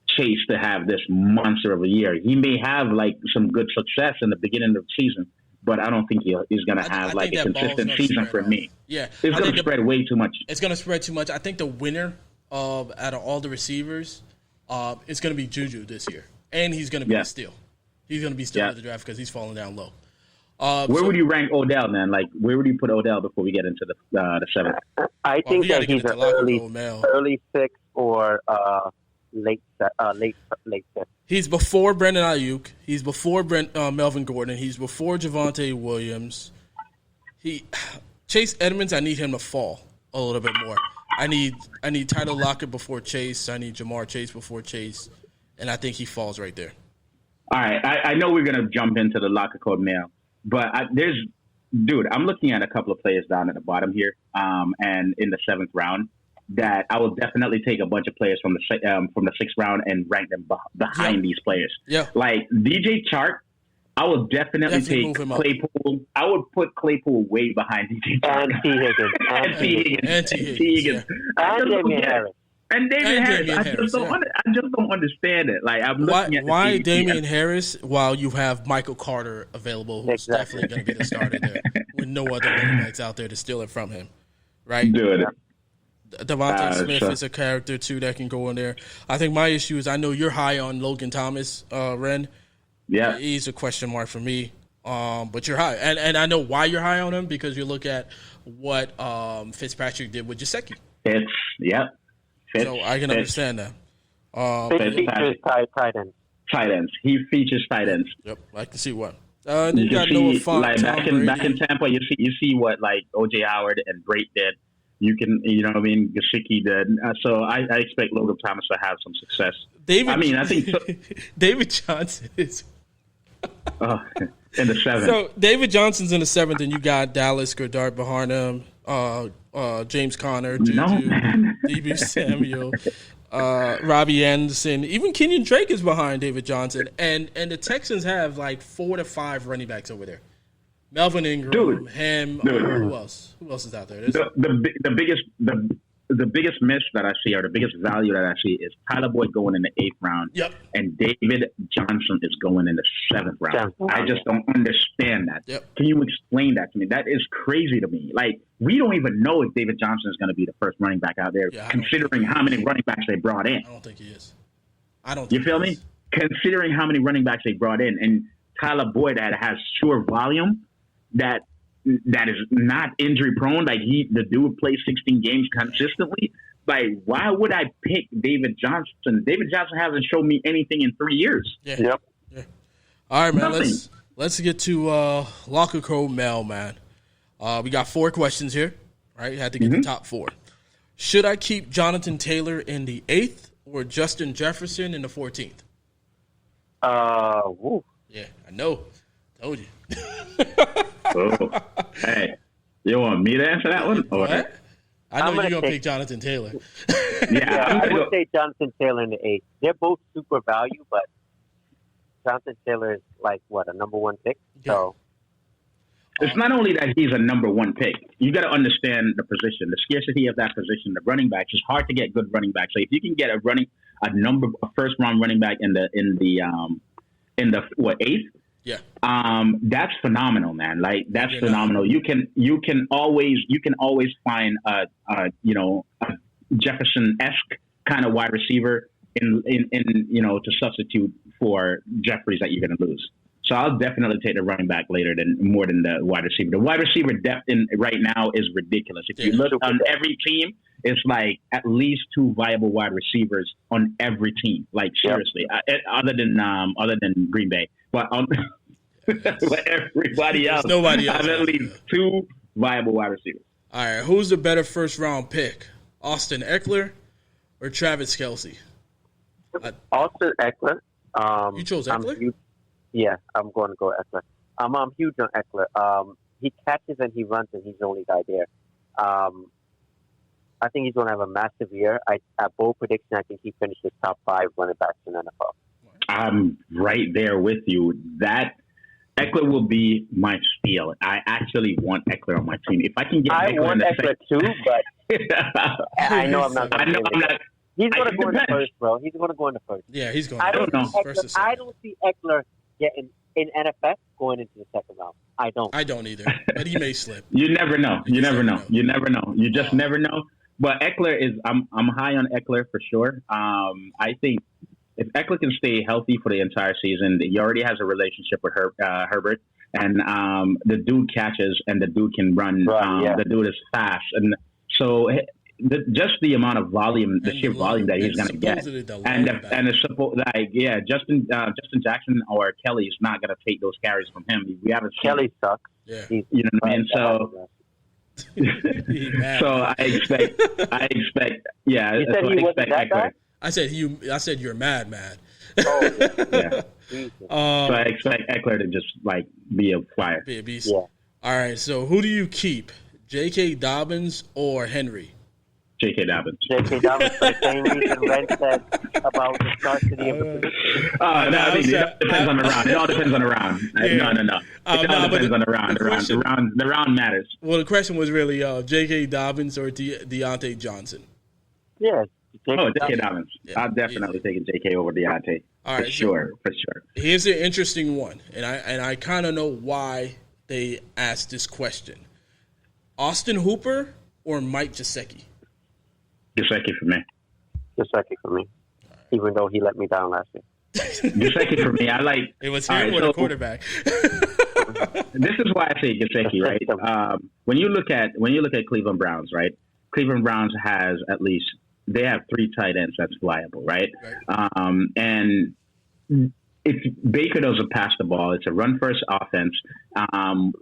Chase to have this monster of a year. He may have some good success in the beginning of the season, but I don't think he's going to have a consistent season for me. Yeah, it's going to spread way too much. It's going to spread too much. I think the winner out of all the receivers, it's going to be Juju this year, and he's going to be a steal. He's going to be still in the draft because he's falling down low. Where would you rank Odell, man? Where would you put Odell before we get into the 7th? I think that he's an early 6 or late 5th. He's before Brandon Ayuk. He's before Melvin Gordon. He's before Javonte Williams. Chase Edmonds, I need him to fall a little bit more. I need Tyler Lockett before Chase. I need Jamar Chase before Chase. And I think he falls right there. All right. I know we're going to jump into the Lockercode mail, but I'm looking at a couple of players down at the bottom here, and in the 7th round, that I will definitely take a bunch of players from the 6th round and rank them behind these players. Yeah. Like DJ Chark, I will definitely take Claypool. I would put Claypool way behind DJ Chark. And T. Higgins. And Damian Harris. And Damian Harris. I just don't understand it. I'm looking at why Damian Harris while you have Michael Carter available, who's definitely going to be the starter there, with no other running backs out there to steal it from him, right? Dude. Devontae Smith is a character too that can go in there. I think my issue is I know you're high on Logan Thomas, Ren. Yeah, he's a question mark for me. But you're high, and I know why you're high on him because you look at what Fitzpatrick did with Gesicki. So I can understand that. Features tight ends. He features tight ends. Yep, I can see what. You got Noah Font, back in Tampa, you see what O.J. Howard and Brate did. You can, Gesicki did. So I expect Logan Thomas to have some success. I think so. David Johnson is in the 7th. So David Johnson's in the 7th, and you got Dallas Goedert behind him, James Conner, Juju, DB Samuel, Robbie Anderson, even Kenyon Drake is behind David Johnson, and the Texans have 4 to 5 running backs over there. Melvin Ingram, who else? Who else is out there? The biggest miss that I see, or the biggest value that I see, is Tyler Boyd going in the 8th round, and David Johnson is going in the 7th round. I just don't understand that. Yep. Can you explain that to me? That is crazy to me. We don't even know if David Johnson is going to be the first running back out there, considering how many running backs they brought in. I don't think he is. You feel me? Considering how many running backs they brought in, and Tyler Boyd that has sure volume, that that is not injury prone. Like the dude plays 16 games consistently. Like, why would I pick David Johnson? David Johnson hasn't shown me anything in 3 years. Yeah. Yep. Yeah. All right, man. Nothing. Let's get to Lockercode mail, man. We got 4 questions here. Right, had to get the top 4. Should I keep Jonathan Taylor in the 8th or Justin Jefferson in the 14th? Woo. Yeah, I know. Told you. Oh, hey, you want me to answer that one? Or? What? I know I'm you're gonna going to take- pick Jonathan Taylor. Yeah, I'm I gonna would go. say Jonathan Taylor in the 8th. They're both super value, but Jonathan Taylor is like, what, a number 1 pick? So, It's not only that he's a number 1 pick. You got to understand the position, the scarcity of that position. The running backs, it's hard to get good running backs. So if you can get a first round running back in the 8th. Yeah. That's phenomenal, man. Like that's phenomenal. You can always find a Jefferson-esque kind of wide receiver in to substitute for Jeffries that you're going to lose. So I'll definitely take the running back more than the wide receiver. The wide receiver depth right now is ridiculous. If you look on every team, it's like at least 2 viable wide receivers on every team. Like seriously, other than Green Bay, but but everybody else, nobody else has at least 2 viable wide receivers. All right, who's the better first round pick, Austin Eckler or Travis Kelsey? Austin Eckler. You chose Eckler? I'm going to go Eckler. I'm huge on Eckler. He catches and he runs, and he's the only guy there. I think he's going to have a massive year. At bold prediction, I think he finishes top 5 running backs in the NFL. I'm right there with you. That Eckler will be my steal. I actually want Eckler on my team. If I can get Eckler, I want Eckler too, but I know I'm not. He's going to go in the first, bro. He's going to go in the first. Yeah, he's going. I don't see Eckler getting in NFS going into the second round. I don't either. But he may slip. You never know. You never know. You just never know. But Eckler is. I'm high on Eckler for sure. I think if Eckler can stay healthy for the entire season, he already has a relationship with Herbert, and the dude catches and the dude can run. The dude is fast, and so just the amount of volume, the sheer volume that he's going to get, Justin Jackson or Kelly is not going to take those carries from him. We haven't seen Kelly sucks. Yeah, you know what I mean. So I expect. Yeah, you said he wasn't that guy? I said you're mad. Oh, yeah. So I expect Eckler to just like be a flyer. Be a beast. Yeah. All right. So who do you keep, J.K. Dobbins or Henry? J.K. Dobbins. J.K. Dobbins for the same reason Ren said about the scarcity of the position. It depends on the round. It all depends on the round. No. It all depends on the round. The round matters. Well, the question was really J.K. Dobbins or Deante Johnson. Yeah. J.K. Dobbins. Yeah, I'll definitely take a J.K. over Deante. All right, for sure. Here's an interesting one, and I kind of know why they asked this question: Austin Hooper or Mike Gesicki? Gesicki for me. Gesicki for me. Even though he let me down last year. Gesicki for me. I like. It was him with a quarterback. This is why I say Gesicki, right? When you look at Cleveland Browns, right? Cleveland Browns has at least. They have 3 tight ends that's viable, right? And if Baker doesn't pass the ball, it's a run-first offense. OBJ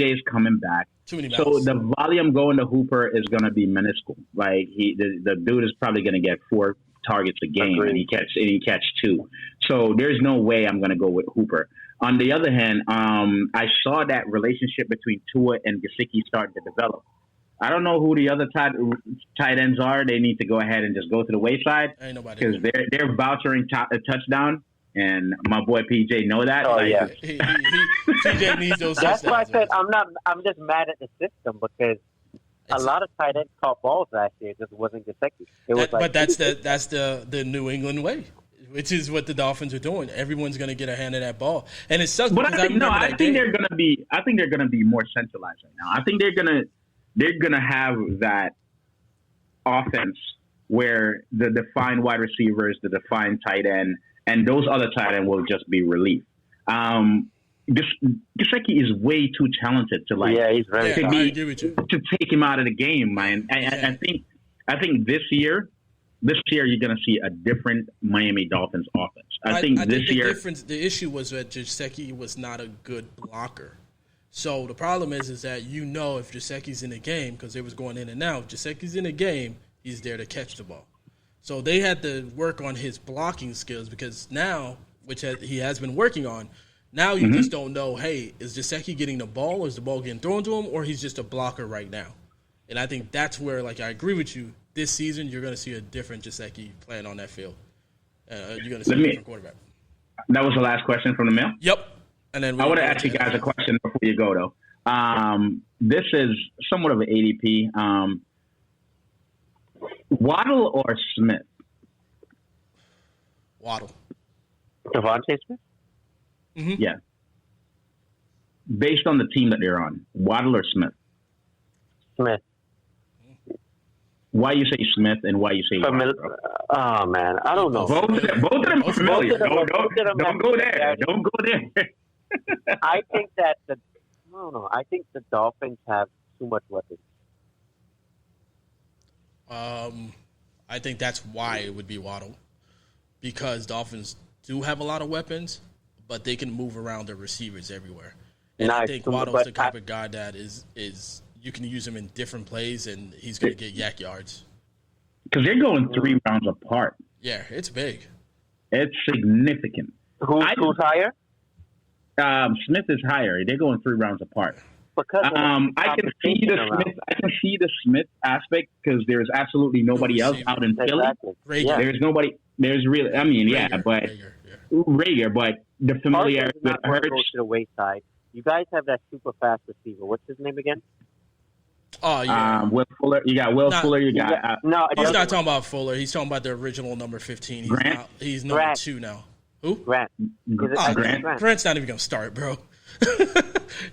is coming back. So the volume going to Hooper is going to be minuscule. Like the dude is probably going to get 4 targets a game, and he catch 2. So there's no way I'm going to go with Hooper. On the other hand, I saw that relationship between Tua and Gesicki starting to develop. I don't know who the other tight ends are. They need to go ahead and just go to the wayside because they're vouchering a touchdown, and my boy PJ know that. Oh yeah, PJ needs those. That's why I said I'm just mad at the system because a lot of tight ends caught balls last year. It just wasn't Gesicki. But that's the New England way, which is what the Dolphins are doing. Everyone's going to get a hand of that ball, and it sucks. But I think they're going to be more centralized right now. I think they're going to have that offense where the defined wide receivers, the defined tight end, and those other tight end will just be relief. Gesicki is way too talented to he's very. to, I agree with you. to take him out of the game, man. I think this year you're going to see a different Miami Dolphins offense. I think the issue was that Gesicki was not a good blocker. So the problem is that if Gesicki's in the game, because they was going in and out, Gesicki's in the game, he's there to catch the ball. So they had to work on his blocking skills because now, he has been working on, now you just don't know, hey, is Gesicki getting the ball or is the ball getting thrown to him or he's just a blocker right now? And I think that's where, I agree with you, this season you're going to see a different Gesicki playing on that field. You're going to see a different quarterback. That was the last question from the mail? Yep. And then I want to ask you guys a question before you go, though. This is somewhat of an ADP. Waddle or Smith? Waddle. Devonte Smith? Mm-hmm. Yeah. Based on the team that they're on, Waddle or Smith? Smith. Why you say Smith and why you say Waddle? Oh, man. I don't know. Both of them are familiar. Don't go there. Don't go there. I think that I think the Dolphins have too much weapons. I think that's why it would be Waddle, because Dolphins do have a lot of weapons, but they can move around their receivers everywhere. And I think Waddle's the type of guy that is you can use him in different plays, and he's going to get yak yards. Because they're going 3 rounds apart. Yeah, it's big. It's significant. Who's higher? Smith is higher. They're going 3 rounds apart. Because I can see the Smith aspect because there's absolutely nobody else out in Philly. Exactly. Yeah. There's nobody. There's really. I mean, Rager, but the familiarity with Hurts. Go to the wayside. You guys have that super fast receiver. What's his name again? Oh yeah. Will Fuller. You got Will Fuller. You got. He's not talking about Fuller. He's talking about the original number 15. He's number 2 now. Who? Grant. Grant's not even going to start, bro.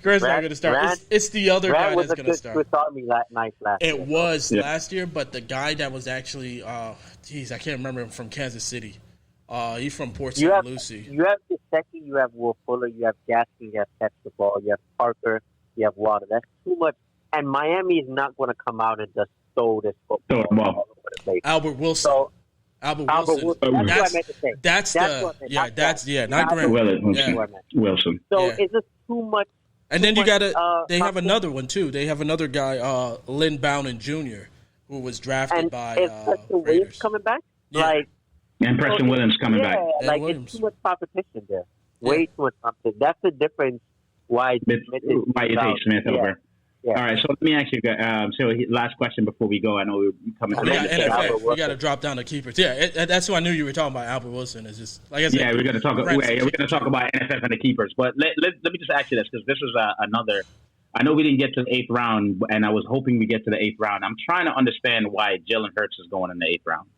Grant's not going to start. It's the other guy that's going to start. Swiss Army last year. It was last year, but the guy that was actually, I can't remember him, from Kansas City. He's from Port St. Lucie. You have Gesicki, you have Will Fuller, you have Gaskin, you have Catch the Ball, you have Parker, you have Water. That's too much. And Miami is not going to come out and just throw this football all over the place. Albert Wilson. Albert Wilson. That's what I meant to say. Not Grant. Wilson. So is this too much? And then they have another one too. They have another guy, Lynn Bowden Jr., who was drafted by Raiders. Coming back? Yeah. And Preston Williams coming back. It's too much competition there. Way too much competition. That's the difference why you take Smith over. Yeah. All right, so let me ask you, last question before we go. I know we're coming to the NFL. We got to drop down the keepers. Yeah, that's who I knew you were talking about. Albert Wilson is just, like I said. Yeah, we're going to talk. We're going to talk about NFF and the keepers. But let me just ask you this, because this is another. I know we didn't get to the 8th round, and I was hoping we get to the 8th round. I'm trying to understand why Jalen Hurts is going in the 8th round.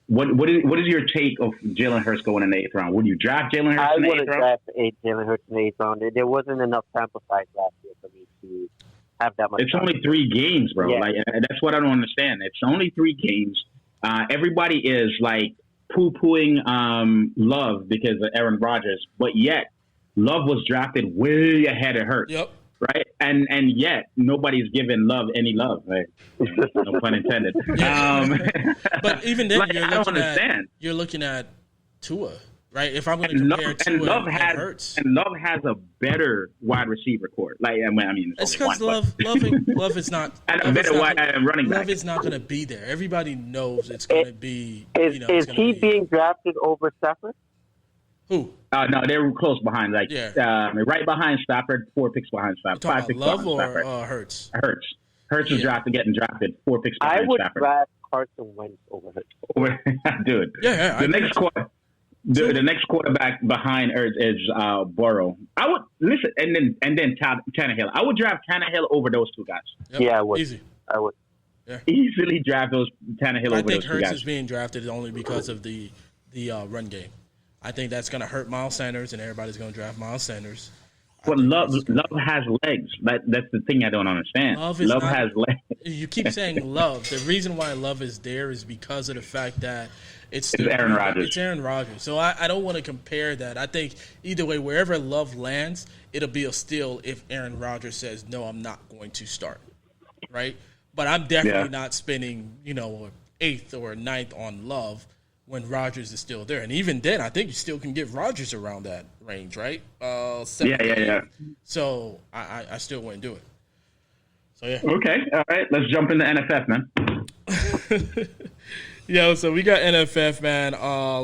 What is your take of Jalen Hurts going in the 8th round? Would you draft Jalen Hurts in the 8th round? I wouldn't draft Jalen Hurts in the 8th round. There wasn't enough sample size last year for me to have that much. It's only 3 games, bro. Yeah. Like, that's what I don't understand. It's only 3 games. Everybody is like poo-pooing Love because of Aaron Rodgers, but yet Love was drafted way ahead of Hurts. Yep. Right? And yet nobody's giving Love any love. Right? No pun intended. But even then, like, you're looking at Tua. Right, if I'm going to compare Tua and Hurts, and Love has a better wide receiver core. Like, I mean, it's because Love is not and a better running back. Love is not going to be there. Everybody knows it's going to be. Is he being drafted over Stafford? Who? No, they were close behind. Like, right behind Stafford, 4 picks behind Stafford. 5 picks Love behind Stafford. Or Hurts? Hurts is getting drafted 4 picks behind Stafford. I would draft Carson Wentz over Hurts. Dude. Yeah. The next quarterback behind Hurts is Burrow. I would listen, and then Tannehill. I would draft Tannehill over those 2 guys. Yep. Yeah, I would. Easy. I would. Yeah. Easily draft those Tannehill over those 2 guys. I think Hurts is being drafted only because of the run game. I think that's going to hurt Miles Sanders, and everybody's going to draft Miles Sanders. But love has legs. That's the thing I don't understand. Love has legs. You keep saying love. The reason why love is there is because of the fact that it's Aaron Rodgers. It's Aaron Rodgers. So I don't want to compare that. I think either way, wherever love lands, it'll be a steal if Aaron Rodgers says, no, I'm not going to start. Right? But I'm definitely not spending, an 8th or a 9th on love when Rodgers is still there. And even then, I think you still can get Rodgers around that range, right? 7, Yeah. So I still wouldn't do it. So, yeah. Okay. All right. Let's jump into NFF, man. So we got NFF, man.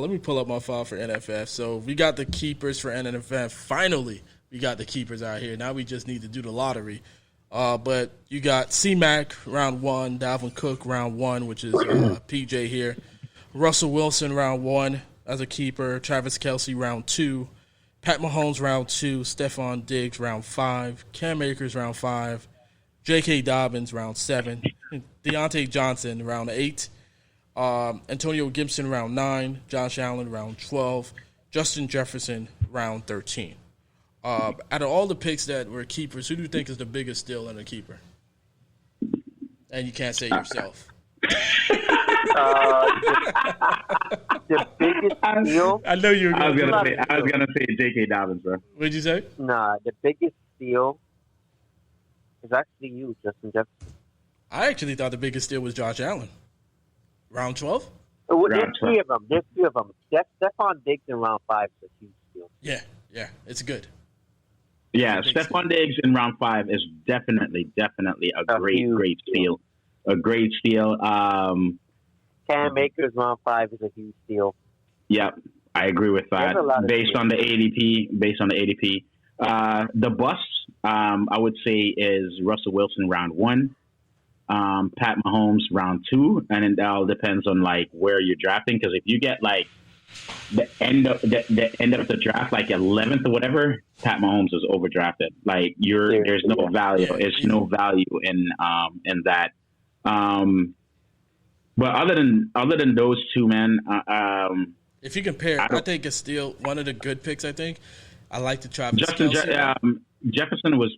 Let me pull up my file for NFF. So we got the keepers for NFF. Finally, we got the keepers out here. Now we just need to do the lottery. But you got C-Mac round 1, Dalvin Cook round 1, which is PJ here. Russell Wilson round 1 as a keeper. Travis Kelsey round 2. Pat Mahomes round 2. Stephon Diggs round 5. Cam Akers round 5. J.K. Dobbins round 7. Deante Johnson round 8. Antonio Gibson round 9. Josh Allen round 12. Justin Jefferson round 13. Out of all the picks that were keepers, who do you think is the biggest steal in a keeper? And you can't say yourself. The biggest steal. I know you were. I was gonna say J.K. Dobbins, bro. What'd you say? Nah, the biggest steal is actually you, Justin Jefferson. I actually thought the biggest steal was Josh Allen. Round 12? Well, there's 3 of them. Stephon Diggs in round 5 is a huge steal. Yeah, it's good. Yeah, Stephon Diggs in round 5 is definitely a great steal. A great steal. Cam Akers round 5 is a huge steal. Yeah, I agree with that. Based on the ADP. The bust, I would say, is Russell Wilson round 1. Pat Mahomes round 2, and it all depends on where you're drafting. Because if you get the end of the draft, 11th or whatever, Pat Mahomes is overdrafted. There's no value. There's no value in that. But other than those two, man, if you compare, I think it's still one of the good picks. I think I like the Travis Kelsey. Jefferson was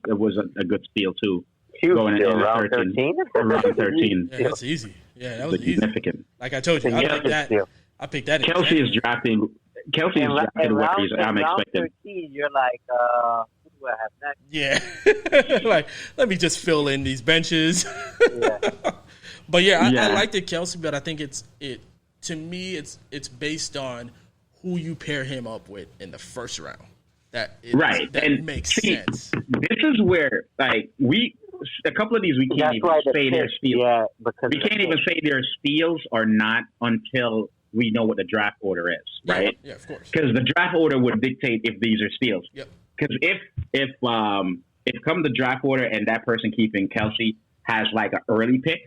a good steal too. Going in around 13. Around 13. Yeah, that's easy. Yeah, that was significant. Easy. Like I told you, I picked that. I picked that. Kelsey is drafted where I'm expecting. 13, you're like, who do I have next? Yeah, let me just fill in these benches. Yeah. But I like the Kelsey, but I think to me it's based on who you pair him up with in the first round. That makes sense. This is where a couple of these we can't even say they're steals. Yeah, we can't even say they're steals or not until we know what the draft order is, right? Yeah, of course. Because the draft order would dictate if these are steals. Yep. Because if come the draft order and that person keeping Kelsey has an early pick,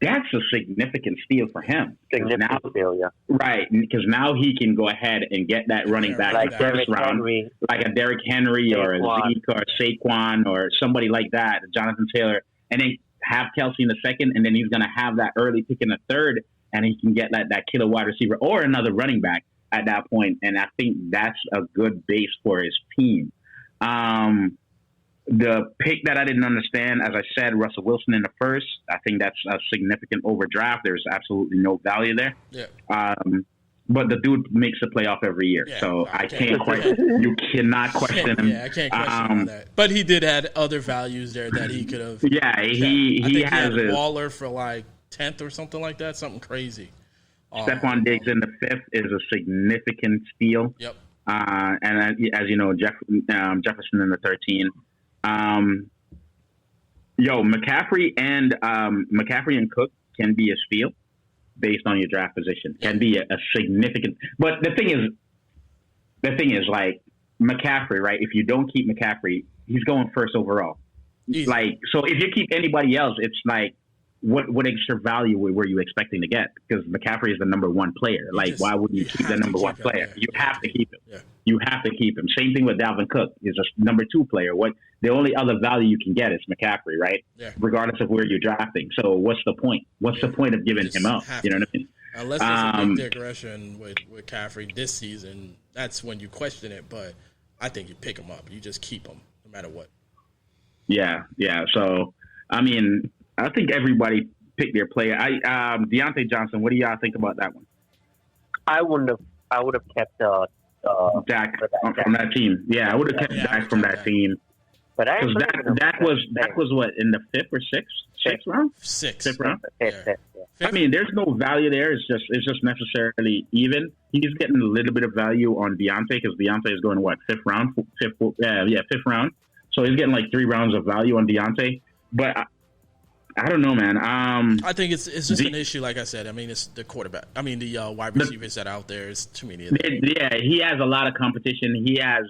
that's a significant steal for him. Significant steal, yeah. Right, because now he can go ahead and get that running back in the first round, like a Derrick Henry or a Zeke or a Saquon or somebody like that, Jonathan Taylor, and then have Kelsey in the second, and then he's going to have that early pick in the third, and he can get that killer wide receiver or another running back at that point, and I think that's a good base for his team. The pick that I didn't understand, as I said, Russell Wilson in the first, I think that's a significant overdraft. There's absolutely no value there. Yeah. But the dude makes a playoff every year, so I can't question. You cannot question him. Yeah, I can't question that. But he did add other values there that he could have. Yeah, he has Waller for 10th or something like that, something crazy. Stephon Diggs in the 5th is a significant steal. Yep. And as you know, Jefferson in the 13th. McCaffrey and Cook can be a steal based on your draft position. Can be a significant. But the thing is, McCaffrey, right? If you don't keep McCaffrey, he's going first overall. Easy. So if you keep anybody else, it's what extra value were you expecting to get? Because McCaffrey is the number 1 player. Why wouldn't you keep the number 1 player? You have to keep him. Yeah. You have to keep him. Same thing with Dalvin Cook. He's a number 2 player. The only other value you can get is McCaffrey, right? Yeah. Regardless of where you're drafting. So what's the point? What's the point of giving him up? You know what I mean? Unless there's a big digression with McCaffrey this season, that's when you question it. But I think you pick them up. You just keep them no matter what. Yeah. So, I mean, I think everybody picked their player. Deante Johnson, what do y'all think about that one? I would have kept Dak from that team. Yeah, I would have kept Dak from that team. But because Dak was what, in the fifth or sixth round? Fifth round. Fifth. I mean, there's no value there. It's just necessarily even. He's getting a little bit of value on Deante because Deante is going fifth round. So he's getting like 3 rounds of value on Deante. But I don't know, man. I think it's just an issue. Like I said, I mean, it's the quarterback. I mean, the wide receivers that are out there is too many of them. Yeah, he has a lot of competition. He has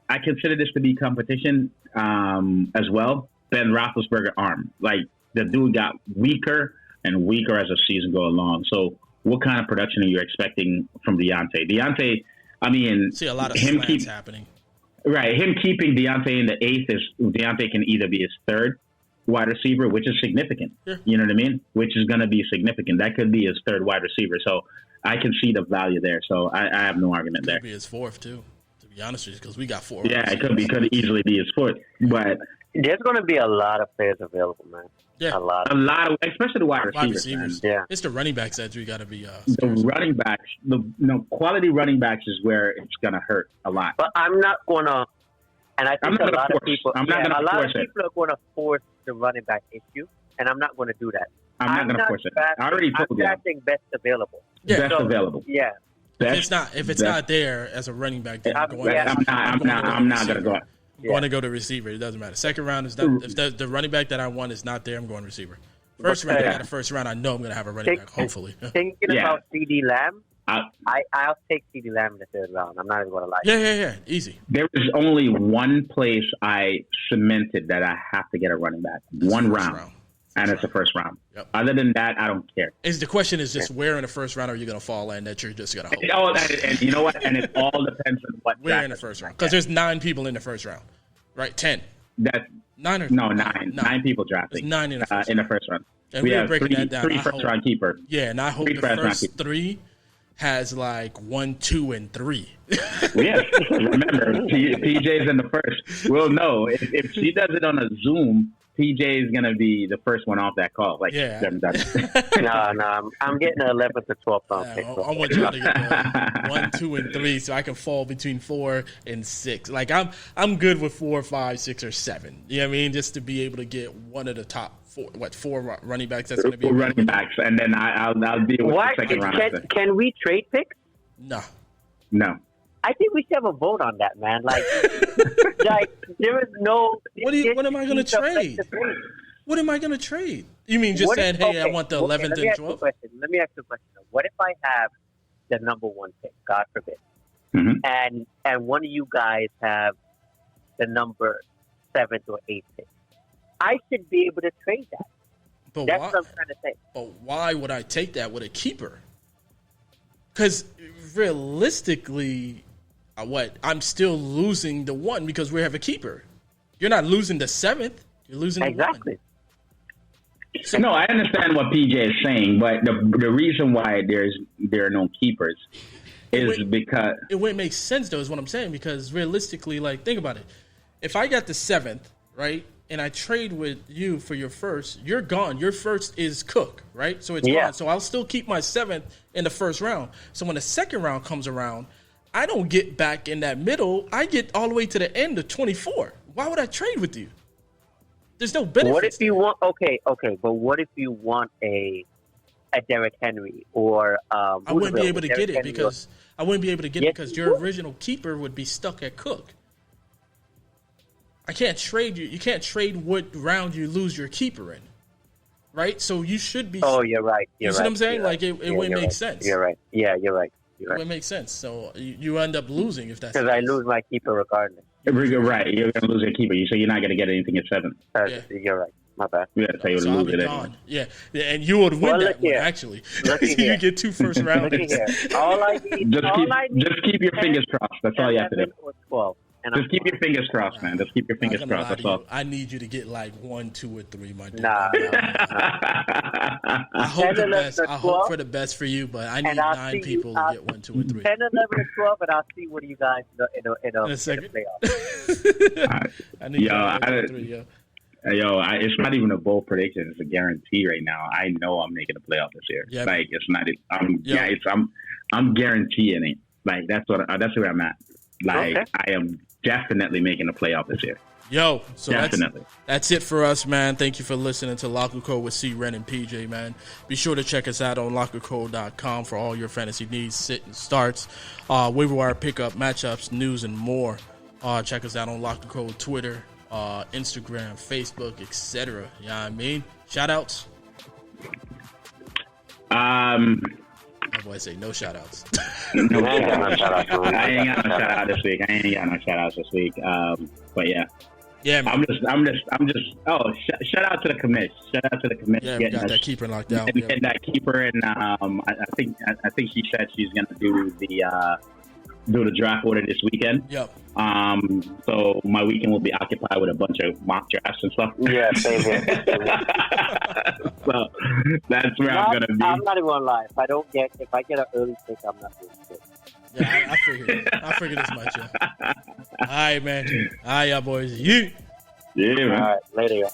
I consider this to be competition as well. Ben Roethlisberger arm, like the dude got weaker and weaker as the season go along. So, what kind of production are you expecting from Deante? Deante, I mean, see a lot of slants happening. Right, him keeping Deante in the 8th is Deante can either be his 3rd wide receiver, which is significant. Yeah. You know what I mean? Which is going to be significant. That could be his 3rd wide receiver. So, I can see the value there. So, I have no argument there. Could be his 4th too. To be honest with you, because we got 4. Yeah, it could easily be his 4th, but there's going to be a lot of players available, man. Yeah, a lot of, especially the wide receivers. Yeah, it's the running backs that we got to be. The running backs, quality running backs is where it's going to hurt a lot. But I'm not going to, and I think a lot of people are going to force the running back issue, and I'm not going to do that. I'm not going to force it. I already told you. I'm drafting best available. Yeah. Best available. Yeah. If it's not there as a running back, then I'm not going to go. I'm going to go to receiver. It doesn't matter. Second round is not. If the running back that I want is not there, I'm going receiver. First round, I got a first round. I know I'm going to have a running back. Hopefully. Thinking about CD Lamb, I'll take CD Lamb in the 3rd round. I'm not even going to lie. Yeah. Easy. There is only one place I cemented that I have to get a running back. One round. And it's the first round. Yep. Other than that, I don't care. The question is just where in the first round are you going to fall in that you're just going to hope? And you know what? And it all depends on what. Where in the first round? Because there's 9 people in the first round, right? 10. That's 9 or no 9. 9 people drafting. There's 9 in the first round. And we we're have breaking that down. 3 first round keeper. Yeah, and I hope the first 3 has like 1, 2, and 3. Yes. Remember, PJ's in the first. We'll know if she does it on a Zoom. PJ is going to be the first one off that call. Like, yeah. No, I'm getting an 11th to 12th round pick. I want you to get 1, 2, and 3 so I can fall between 4 and 6. Like, I'm good with 4, 5, 6, or 7. You know what I mean? Just to be able to get one of the top 4 running backs that's going to be running backs, and then I'll deal with the second round. Can we trade picks? No. I think we should have a vote on that, man. Like there is no. What am I going to trade? What am I going to trade? You mean just saying, hey, I want the 11th and 12th? Let me ask you a question. What if I have the number 1 pick, God forbid, and one of you guys have the number 7th or 8th pick? I should be able to trade that. That's what I'm trying to say. But why would I take that with a keeper? Because realistically, I'm still losing the 1 because we have a keeper. You're not losing the 7th. You're losing the 1. So, no, I understand what PJ is saying, but the reason why there are no keepers is because it wouldn't make sense, though, is what I'm saying. Because realistically, like, think about it. If I got the 7th, right, and I trade with you for your first, you're gone. Your first is Cook, right? So it's gone. So I'll still keep my 7th in the first round. So when the second round comes around, I don't get back in that middle. I get all the way to the end of 24. Why would I trade with you? There's no benefit. What if you want? Okay, but what if you want a Derrick Henry or I wouldn't be able to get it because because your original keeper would be stuck at Cook. I can't trade you. You can't trade what round you lose your keeper in, right? So you should be. Oh, you're right. You see what I'm saying? Like it wouldn't make sense. You're right. Yeah, you're right. It wouldn't make sense. So you end up losing if that's because I lose my keeper regardless. Right, you're going to lose your keeper, so you're not going to get anything at 7. You're right. My bad. We got to tell you to lose it anyway. Yeah, and you would win that one actually. You get 2 first rounders. All I need. Just keep your fingers crossed. That's all you have to do. 12. Just keep your fingers crossed, man. Just keep your fingers crossed. That's all. I need you to get like 1, 2, or 3, my dude. Nah. I hope 10, the 11, best. or I 12, hope for the best for you, but I need and I'll 9 see people to get 1, 2, and 3. 10, 11, and 12, and I'll see what you guys in a second. playoff. I need Yo, 1, 2, 3, yo. It's not even a bold prediction. It's a guarantee right now. I know I'm making a playoff this year. Yeah. Like it's not. I'm guaranteeing it. Like that's where I'm at. Like Okay. I am definitely making a playoff this year. Yo, so Definitely. that's it for us, man. Thank you for listening to Locker Code with C. Ren and PJ, man. Be sure to check us out on Lockercode.com for all your fantasy needs, sit and starts, waiver wire pickup, matchups, news, and more. Check us out on Locker Code, Twitter, Instagram, Facebook, etc. You know what I mean? Shout outs. My boy say no shout outs. No shout outs. I ain't got no shout out this week. But yeah. Yeah, man. I'm just. Oh, shout out to the commish. Shout out to the commish. Yeah, we got that keeper locked down. Getting that keeper, and I think she said she's gonna do the draft order this weekend. Yep. So my weekend will be occupied with a bunch of mock drafts and stuff. Yeah, same here. So that's where I'm gonna be. I'm not even gonna lie. If I get an early pick, I'm not doing shit. Yeah, I figured as much. Yeah. All right, man. All right, y'all boys. Yeah. Yeah, man. All right, later, y'all.